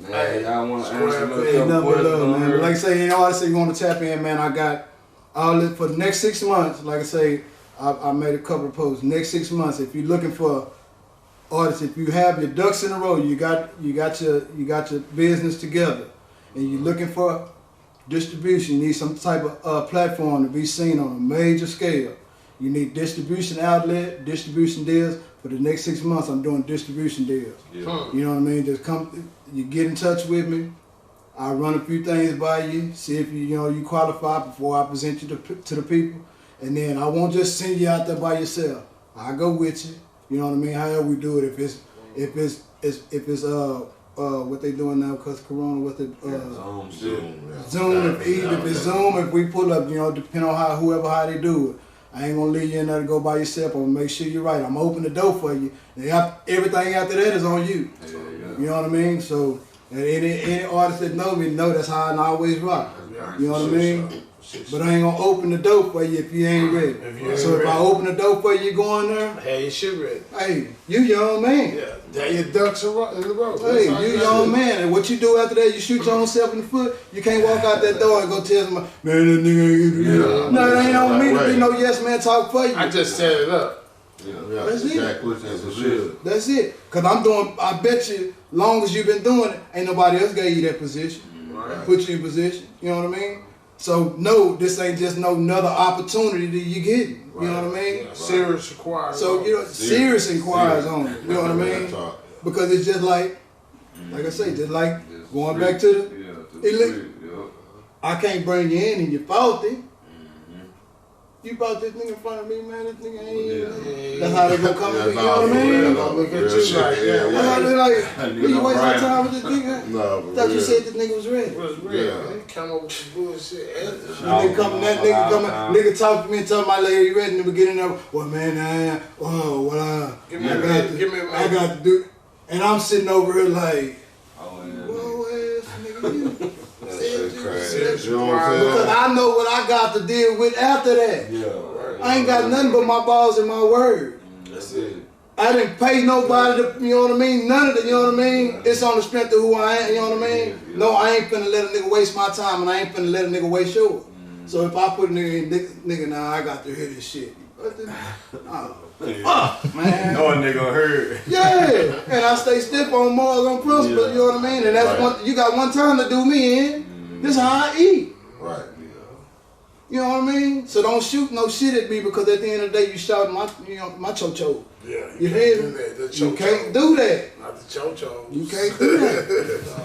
Hey, I want to answer Hey, a nothing couple but love, questions. man. But like I say, artists, you want to tap in, man. I got all this for the next 6 months. Like I say, I made a couple of posts. Next 6 months, if you're looking for artists, if you have your ducks in a row, you got your business together, and you're looking for distribution, you need some type of platform to be seen on a major scale. You need distribution outlet, distribution deals. For the next 6 months, I'm doing distribution deals. Yeah. You know what I mean? Just come, you get in touch with me. I'll run a few things by you, see if you qualify before I present you to the people. And then I won't just send you out there by yourself. I'll go with you. You know what I mean? However we do it. If it's what they doing now because Corona, what the Zoom. If it's Zoom, if we pull up, depending on how they do it. I ain't gonna leave you in there to go by yourself. I'm gonna make sure you're right. I'm gonna open the door for you. And everything after that is on you. You know what I mean? So any artist that know me know that's how I always rock. You know what I mean? But I ain't gonna open the door for you if you ain't ready. If I open the door for you going there, hey, you should ready. Hey, you young man. Yeah, there your ducks in the row. Hey, you young man. And what you do after that, you shoot your own self in the foot. You can't walk out that door and go tell somebody, man, that nigga ain't do that. No, it ain't on me to be no yes man talk for you. I just set it up. Yeah, That's exactly. it. That's it. Cause I bet you, long as you've been doing it, ain't nobody else gave you that position. Right. Put you in position. You know what I mean? So no, this ain't just no another opportunity that you getting. You know what I mean? Serious inquiries. So serious inquiries on it. You know what I mean? Because it's just like I say, just like going back to I can't bring you in and you're faulty. You brought this nigga in front of me, man. This nigga ain't. That's how they gonna come to me. You know what I mean? Look at you like, you waste my time with this nigga? No, Thought you said this nigga was ready. They come up with some bullshit. Nigga talk to me and tell my lady ready in the beginning of, well, man, I got to do. And I'm sitting over here like, whoa, ass nigga, you. You know what I'm saying? Because I know what I got to deal with after that. Yeah. I ain't got nothing but my balls and my word. That's it. I didn't pay nobody to, you know what I mean? None of it, you know what I mean? It's on the strength of who I am, you know what I mean? No, I ain't finna let a nigga waste my time and I ain't finna let a nigga waste yours. So if I put a nigga in, nigga, now I got to hear this shit. Fuck, man. No nigga heard. Yeah, and I stay stiff on morals on principle, you know what I mean? And that's you got one time to do me in. This is how I eat. Right. You know what I mean? So don't shoot no shit at me because at the end of the day you shot my cho-cho. Yeah, you hear me? You can't do that. Not the cho-cho. You can't do that.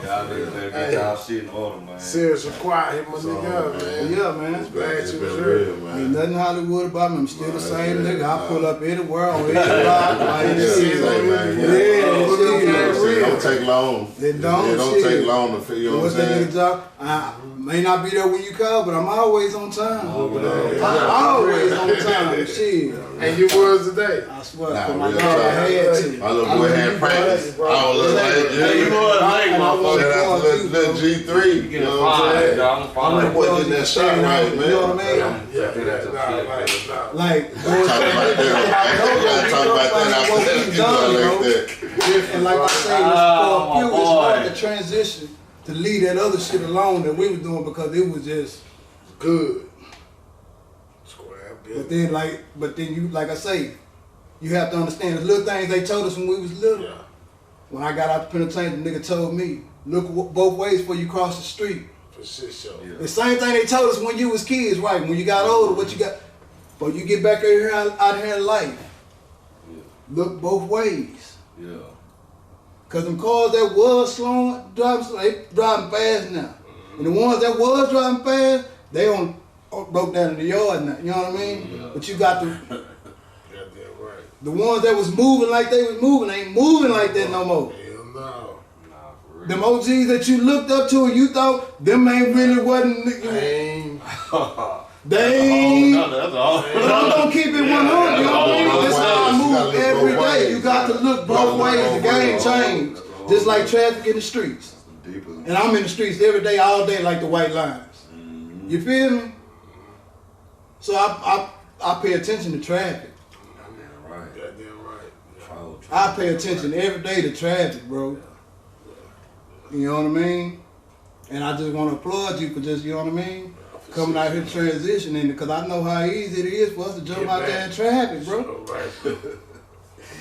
Y'all niggas better get y'all shit in order, man. Serious required, hit my nigga up, man. Yeah, man. It's bad It's to been real. real, man. Ain't nothing Hollywood about me. I'm still the same nigga. I pull up anywhere on any block. Like, Yeah, shit. man. Yeah, It don't take long. It don't, It don't shit. take long to figure. You know what What's I'm that saying? nigga job? I may not be there when you call, but I'm always on time. Yeah. I'm always on time. Shit. And you was today. I swear, Nah, for my real dog, I talk. had to. My little boy had practice. I was like, Hey, you know what I like, motherfucker? shout out to little G3. You You get know a what I'm fire, saying? dog. I'm I'm fine. that boy getting that shot right, man. You know what I mean? Like, Talk about that. Talk about that after that. You know, like that. and like I say, for a few, it's hard to transition to leave that other shit alone that we was doing because it was just Good. Square But business. then you, like I say, you have to understand the little things they told us when we was little. Yeah. When I got out the Penitent, the nigga told me, look both ways before you cross the street. For shit show. Yeah. The same thing they told us when you was kids, right? When you got older, what you got, but you get back out here in life, look both ways. Yeah. Cause them cars that was they driving fast now. And the ones that was driving fast, they broke down in the yard now. You know what I mean? Yeah. But you got Goddamn right. the ones that was moving like they was moving, ain't moving like that no more. Hell no. Nah, for real. Them OGs that you looked up to and you thought them ain't really wasn't. Aim. They ain't. That's all. But I'm gonna keep it 100. You know what I mean? That's how I move every day. You got to look both ways. The game changed, just like traffic in the streets. And I'm in the streets every day, all day, like the white lines. You feel me? So I pay attention to traffic. Right. Goddamn right. Oh, I pay attention every day to traffic, bro. You know what I mean? And I just want to applaud you for just, you know what I mean? Coming out here transitioning, because I know how easy it is for us to jump out there in traffic, bro. So, right.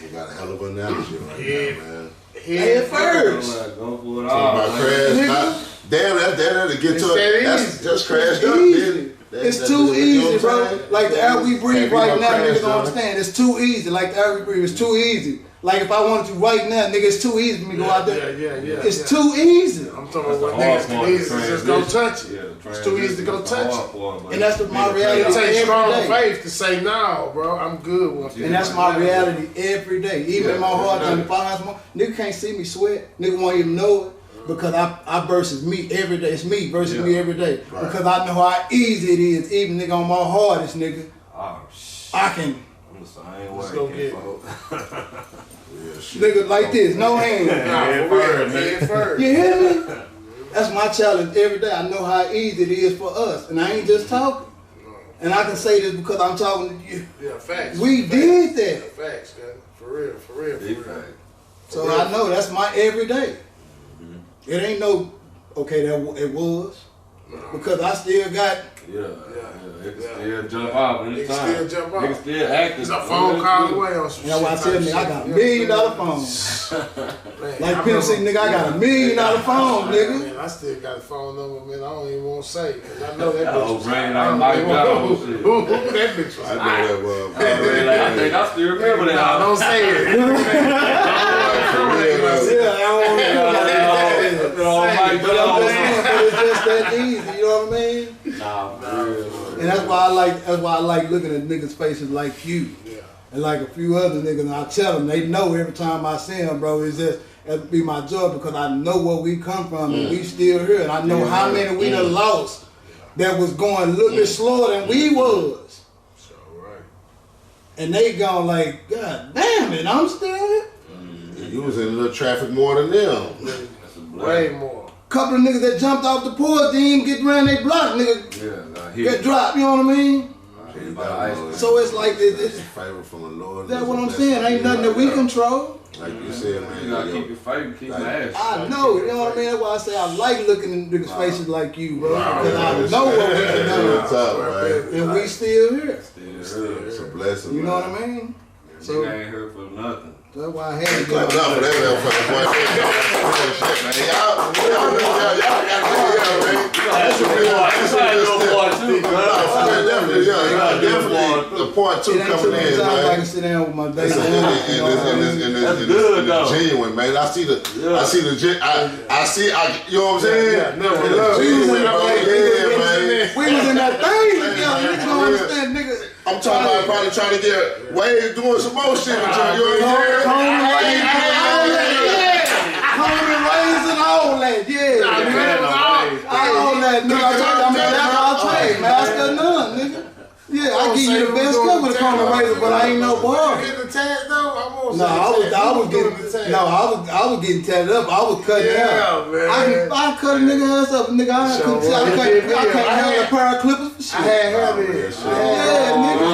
You got a hell of an analogy right now, man. Head first. Go for it Talking all. about crash. Not, damn, that to get It's to that it. That's easy. just crashed up. Easy. Then. It's too easy, bro. Like the air we breathe Can't be right no now, crash, niggas don't dog. understand. It's too easy. Like the air we breathe, it's too easy. Like if I wanted to right now, nigga, it's too easy for me to go out there. Yeah. It's too easy. I'm talking about what That's niggas the can hard easy part, just go transition. touch it. Yeah, It's too easy to go touch it. And that's my reality. It takes strong Every day. faith to say no, bro. I'm good with And that's my reality every day. Even in my heart, Yeah. time, if I have some, nigga can't see me sweat. Nigga won't even know it. Because I versus me every day. It's me versus me every day. Right. Because I know how easy it is. Even nigga on my hardest nigga, Oh, shit. I can. I'm the same Let's way. go get it. Yeah, shit. Nigga like this, no hands. Nah, for real, head first. You hear me? That's my challenge every day. I know how easy it is for us. And I ain't just talking. And I can say this because I'm talking to you. Yeah, facts. We Facts. did that. Facts, man. For real. Big fact. So I know that's my everyday. It ain't no, okay, it was. Because I still got, Yeah. It can still jump out It anytime. can still jump out. Niggas still acting. It's a phone call away on some you know why I shit tell type me I shit. got a $1 Yeah, million man. phone. Man, Like I Pimp C, remember- nigga, I got a $1 million phone, nigga. Man, I still got a phone number, man. I don't even want to say. 'Cause I know that Oh, bitch was brain I like don't Mike even want- Jones shit. Who that bitch was I know hot. that was. I think I still remember that. Nah, don't say it. Yeah, I don't want to do that. But I'm just saying, but it's just that easy, you know what I mean? Nah, for real. And that's why I like looking at niggas' faces like you. Yeah. And like a few other niggas, and I tell them, they know every time I see them, bro, it's just, it'll be my joy because I know where we come from and we still here. And I know how many we done lost that was going a little bit slower than we was. So, right. And they gone like, God damn it, I'm still here. You was in a little traffic more than them. That's a Way blessing. more. Couple of niggas that jumped off the porch, they didn't get around their block, nigga. Yeah, I Get hit. dropped, you know what I mean? Ice. So it's like, it's Favor from the Lord. that's what I'm saying. Ain't nothing that we control. Like you said, man. You gotta keep your faith, keep your ass. I know, you know what I mean? That's why I say I like looking in niggas' faces like you, bro. Wow, Because I man. know what we can Real do. tough, right? And we still here. Still It's a blessing. You know man. what I mean? So, nigga ain't here for nothing. That's why I had to Clap it up for that motherfucker, boy. Shit, man. Y'all got to man. That's a real definitely the part two coming in, man. I can sit down with my baby. That's good, though. Genuine, man. I see the, you know what I'm saying? We was in that thing. Niggas don't understand, nigga. I'm talking about probably trying to get Wade doing some more shit. You know what I'm saying? Home and raised and all that, yeah. All that, nigga. I'm a jack of all trades, master of none, nigga. Yeah, I give you the best cook with a Coney razor, but I ain't no boy. You get the tag though? No, I was getting tatted up. I was cutting out. Man. I cut a nigga ass up, nigga. I can't handle a pair of clippers for shit. I had hair then. Yeah, nigga.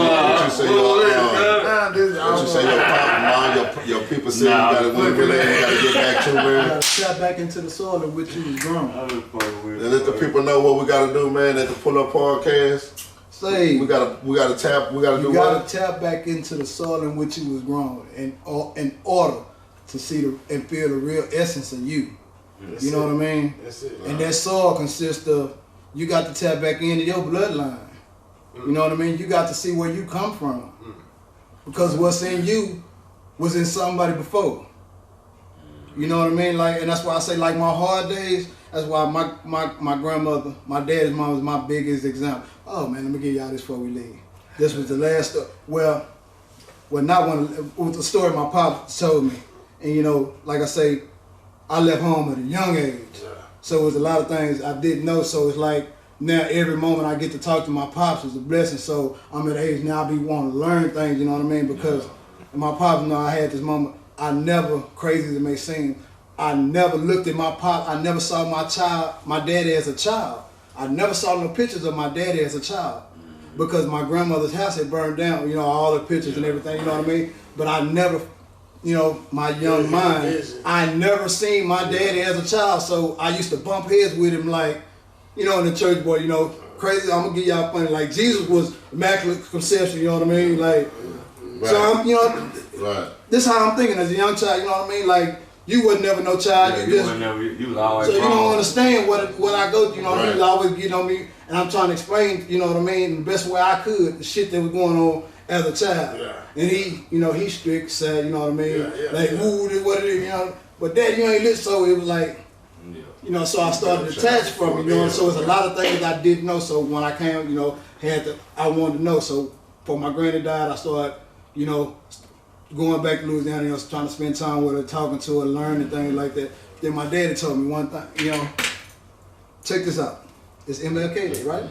What you say your pop, mom, your people say you gotta win with it, you gotta get back to man. You gotta tap back into the soil in which you was grown. And let the people know what we gotta do, man, at the Pull Up Podcast. Say We gotta tap, we gotta do you gotta what? tap back into the soil in which you was grown in order to see and feel the real essence of you. You know what I mean? That's it. And that soil consists of, you got to tap back into your bloodline. You know what I mean? You got to see where you come from. Because what's in you was in somebody before. You know what I mean? Like, and that's why I say, like, my hard days, that's why my grandmother, my dad's mom was my biggest example. Oh man, let me give y'all this before we leave. This was the last, well, not one, it was the story my pops told me. And you know, like I say, I left home at a young age. So it was a lot of things I didn't know. So it's like, now every moment I get to talk to my pops is a blessing. So I'm at an age now I be wanting to learn things, you know what I mean? Because my pops know I had this moment. I never, crazy as it may seem, I never looked at my pop. I never saw my daddy as a child. I never saw no pictures of my daddy as a child because my grandmother's house had burned down, you know, all the pictures and everything, you know what I mean? But I never, you know, my young mind, I never seen my daddy as a child. So I used to bump heads with him like, you know, in the church, boy, you know, crazy. I'm gonna give y'all funny. Like Jesus was immaculate conception, you know what I mean? Like, so I'm, you know, this is how I'm thinking as a young child, you know what I mean? Like, you was never no child. Yeah, you was always so you wrong. don't understand what I go through, you know what I mean? You always get on me, and I'm trying to explain, you know what I mean, the best way I could, the shit that was going on as a child. And he, you know, he's strict, sad, you know what I mean? Like, ooh, this what it is, you know. But Dad, you ain't lit, so it was like, you know, so I started to detach from it, you know. So it's a lot of things I didn't know. So when I came, you know, I wanted to know. So before my granny died, I started, you know, going back to Louisiana, you know, trying to spend time with her, talking to her, learning things like that. Then my daddy told me one thing, you know, check this out. It's MLK Day, right?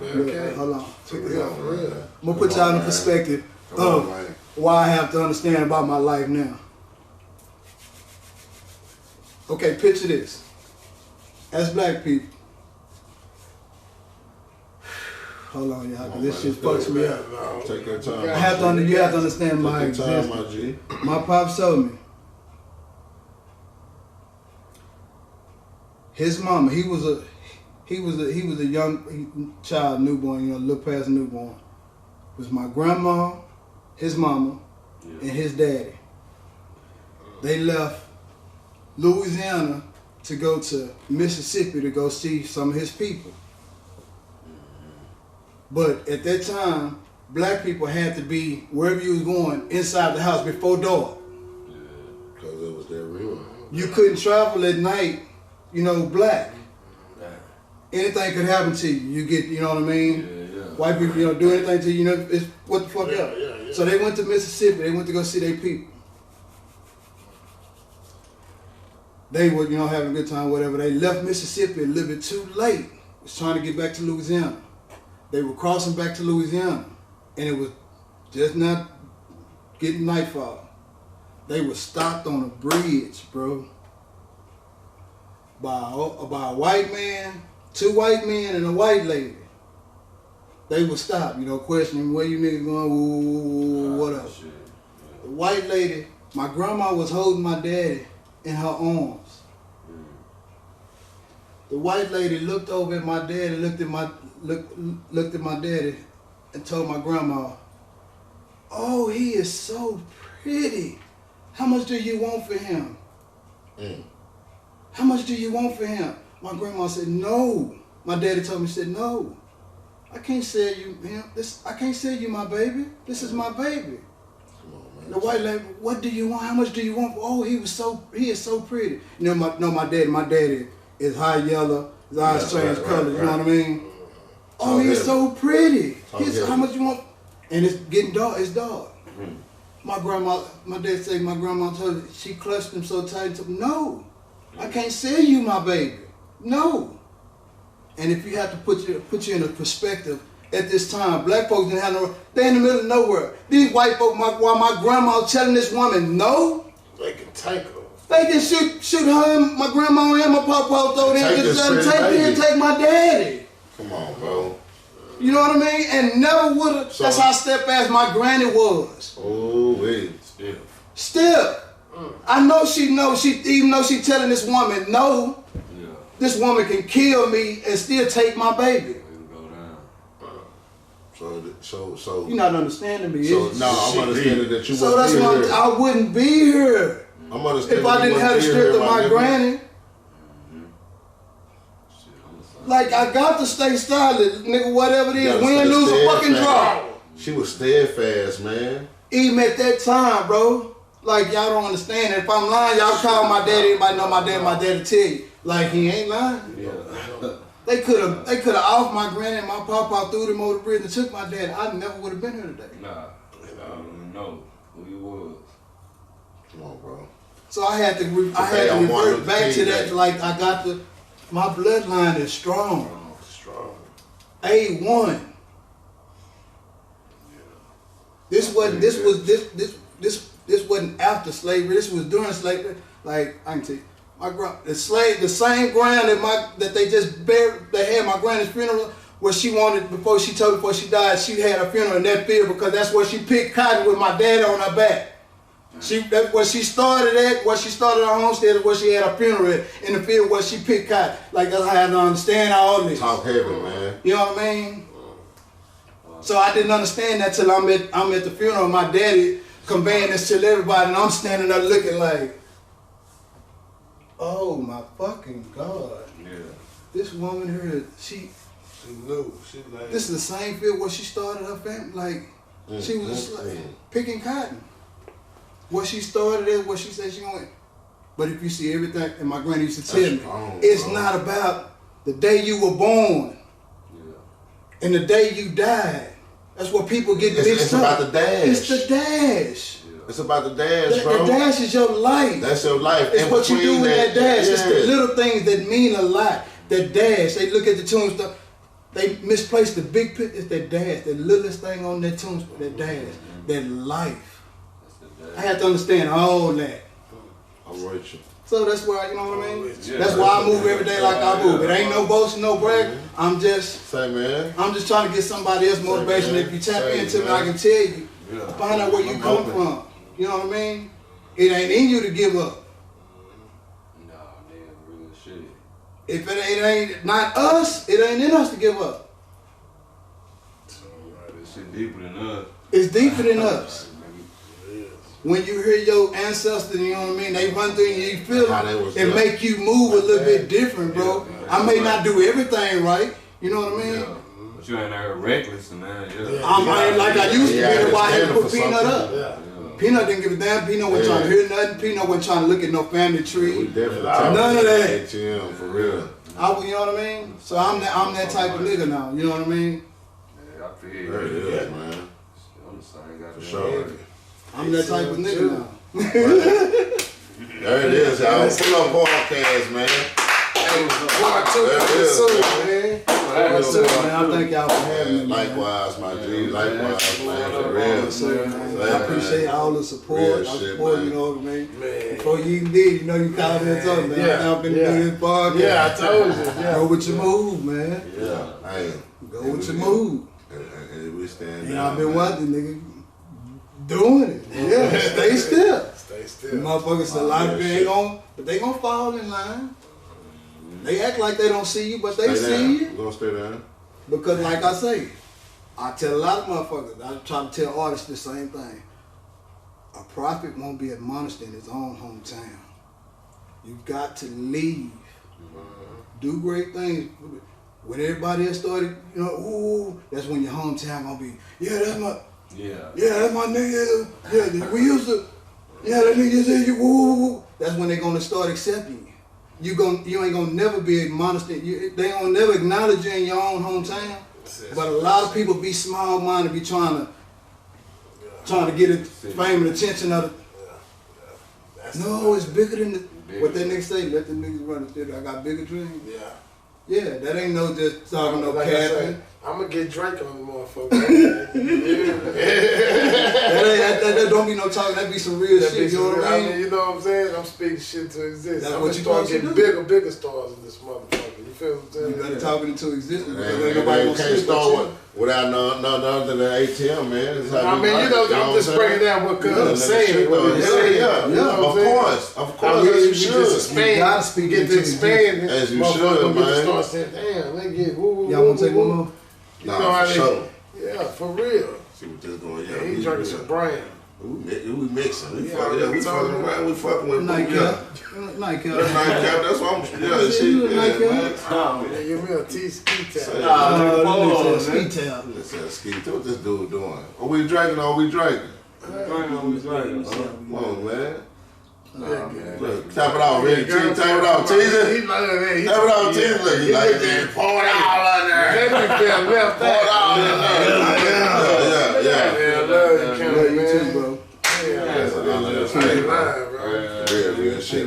Okay. Hold on. Check this out. For real. I'm going to put y'all in the perspective of why I have to understand about my life now. Okay, picture this. As black people, hold on, y'all, because this shit fucks me up. Take your time. You have to understand my existence. my G. My pops told me his mama, he was a young child, newborn, you know, look past newborn. It was my grandma, his mama, and his daddy. They left Louisiana to go to Mississippi to go see some of his people. But at that time, black people had to be wherever you was going inside the house before dark. Because it was their real. You couldn't travel at night, you know, black. Anything could happen to you. You get, you know what I mean? White people, you know, do anything to you, you know, it's what the fuck up. So they went to Mississippi, they went to go see their people. They were, you know, having a good time, whatever. They left Mississippi a little bit too late. Was trying to get back to Louisiana. They were crossing back to Louisiana, and it was just not getting nightfall. They were stopped on a bridge, bro, by a white man, 2 white men, and a white lady. They were stopped, you know, questioning where you niggas going, ooh, what up? The white lady, my grandma was holding my daddy in her arms. The white lady looked over at my daddy, looked at my daddy, and told my grandma, "Oh, he is so pretty." how much do you want for him? How much do you want for him? My grandma said, no. My daddy told me, said, no. I can't sell you him. I can't sell you my baby. This is my baby. Come on, man. The white lady, what do you want? How much do you want? Oh, he is so pretty. You know, my daddy is high yellow, his eyes change color, you know what I mean? Oh, he's so pretty. How much you want? And it's getting dark, it's dark. My dad said my grandma told her, she clutched him so tight and told him, no, I can't sell you my baby. No. And if you have to put you in a perspective, at this time, black folks didn't have no, they're in the middle of nowhere. These white folks, while my grandma was telling this woman no, They can take her. they can shoot her and my grandma and my papa, throw them and take my daddy. Come on, bro. You know what I mean? And never would have. That's how steadfast my granny was. Oh, wait. Still. I know she knows. Even though she telling this woman no, this woman can kill me and still take my baby. So You're not understanding me. So no, I'm understanding that you. So that's why I wouldn't be here. I'm understanding if I didn't have the strength of my granny. Like, I got to stay solid, nigga, whatever it is, win, lose, or fucking draw. She was steadfast, man. Even at that time, bro, like, y'all don't understand. If I'm lying, y'all call my daddy, everybody know my daddy tell you. Like, he ain't lying. Yeah. They could have off my granny and my papa threw them over the bridge and took my daddy. I never would have been here today. Nah, I don't even know who he was. Come on, bro. So I had to revert back to that. Like, I got to, my bloodline is strong. Strong. A1. This wasn't after slavery. This was during slavery. Like, I can tell you, the same ground that they just buried. They had my granny's funeral where she wanted before she died. She had a funeral in that field because that's where she picked cotton with my dad on her back. That's where she started at. Where she started her homestead, where she had a funeral in the field where she picked cotton. Like, that's how I had to understand all this. Talk heavy, man. You know what I mean? So I didn't understand that till I'm at the funeral of my daddy conveying this to everybody, and I'm standing there looking like, oh my fucking God. Yeah. This woman here, she knew. This is the same field where she started her family. Like, she was just like picking cotton. Where she started at, where she said she went. But if you see everything, and my granny used to tell me, it's not about the day you were born and the day you died. That's what people get mixed up. It's about the dash. It's the dash. It's about the dash, bro. The dash is your life. That's your life. It's what you do with that dash. It's the little things that mean a lot. The dash. They look at the tombstone. They misplace the big picture. It's that dash. The littlest thing on that tombstone. That dash. That life. I had to understand all that. I'm with you. So that's why, you know what I mean? That's why I move every day like I move. It ain't no boasting, no brag. I'm just trying to get somebody else motivation. If you tap into me, I can tell you. Find out where you come from. You know what I mean? It ain't in you to give up. Nah, man, real shit. If it ain't not us, it ain't in us to give up. This shit deeper than us. It's deeper than us. When you hear your ancestors, you know what I mean, they run through you, you feel it, it make you move a little bit different, bro. I may not do everything right, you know what I mean? But you ain't there reckless, man. I ain't like I used to be. That's why I had to put Peanut up. Peanut didn't give a damn. Peanut wasn't trying to hear nothing. Peanut wasn't trying to look at no family tree. None of that. ATM, for real. You know what I mean? So I'm that type of nigga now. You know what I mean? Yeah, I feel you. There it is, man. I'm the same guy. For sure. I'm that type of nigga now. There it is, y'all. Pull up podcast, man. I thank y'all for having me. Likewise, my G. Likewise, man. For real. I appreciate all the support. You know what I mean? Before you even did, you know, you called me and told me, I'm finna do this podcast. Yeah, I told you. Go with your move, man. Yeah. Hey. Go with your move. And we stand down. I've been watching, nigga. Doing it. Yeah, stay still. Stay still. Motherfuckers say a lot of people but they gonna fall in line. They act like they don't see you, but they see you. We're gonna stay down. Because like I say, I tell a lot of motherfuckers, I try to tell artists the same thing. A prophet won't be admonished in his own hometown. You've got to leave. Do great things. When everybody else started, ooh, that's when your hometown gonna be, that's my nigga. Yeah, we used to, that nigga said you, ooh. That's when they're gonna start accepting you. You ain't gonna never be admonished. They ain't gonna never acknowledge you in your own hometown. But a lot of people be small-minded, be trying to get the fame and attention of it. No, it's bigger than what that nigga say. Let the niggas run it. I got bigger dreams. Yeah, that ain't no just talking no capping. I'm gonna get Drake on the motherfucker. that don't be no talking. That be some real shit. You know what I mean? You know what I'm saying? I'm speaking shit to exist. That's I'm what gonna you start supposed to getting do. bigger stars in this motherfucker. You feel what I'm saying? You better talk it into existence. You can't start without none other than ATM, man. It's how I mean, I'm just bringing down what I'm saying. Of course, you should. just expand. You gotta speak Get into to expand. As you should, man. Start saying, damn, they get woo. Y'all want to take one more? You know how for sure. Yeah, for real. See what this going. Yeah, he drinking some brand. We mixing. We Yeah, fucking around. We fucking with Nightcap. Nightcap. That's what I'm. Yeah, shit. Yeah, man. Yeah, give me a ski towel. Ski towel. Listen, ski. What this dude doing? Are we drinking? Come on, man. Look, tap it out, Rick. Tap it out, teaser. He like that. Tap it out, teaser. Look, he like that. Pour it all in there. That nigga feel left Pour it all in there. Yeah, love you, Love man. you too, bro. Real shit.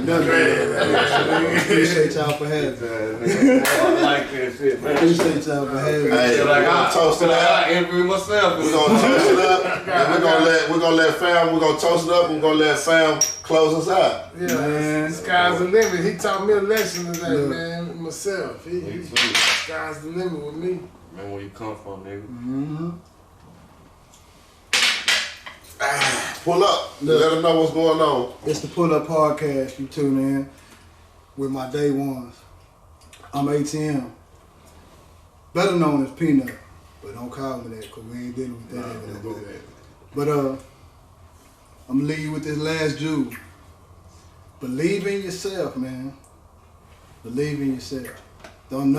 Appreciate y'all for having me. I like that shit, man. Appreciate y'all for having me. Hey, we're gonna toast it up. I interview myself. We're gonna toast it up. And we're gonna let fam. We're gonna toast it up. And we're gonna let fam close us out. Yeah, Man. sky's the limit. He taught me a lesson today, Look. man. Myself. Sky's the limit with me. Man, where you come from, nigga? Mm-hmm. Pull up. Let them know what's going on. It's the Pull Up Podcast. You tune in with my day ones. I'm ATM. Better known as Peanut. But don't call me that because we ain't dealing with that. But I'm going to leave you with this last jewel. Believe in yourself, man. Believe in yourself. Don't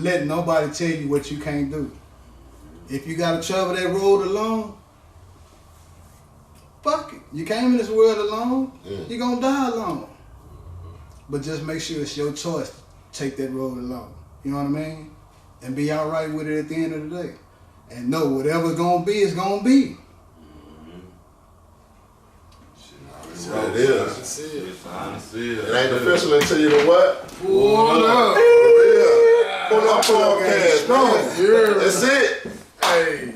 let nobody tell you what you can't do. If you got to travel that road alone, fuck it. You came in this world alone, you're going to die alone. But just make sure it's your choice to take that road alone. You know what I mean? And be all right with it at the end of the day. And know whatever's going to be, it's going to be. It is. It ain't official until you know what? Pull up. Pull up podcast, bro. That's it. Hey.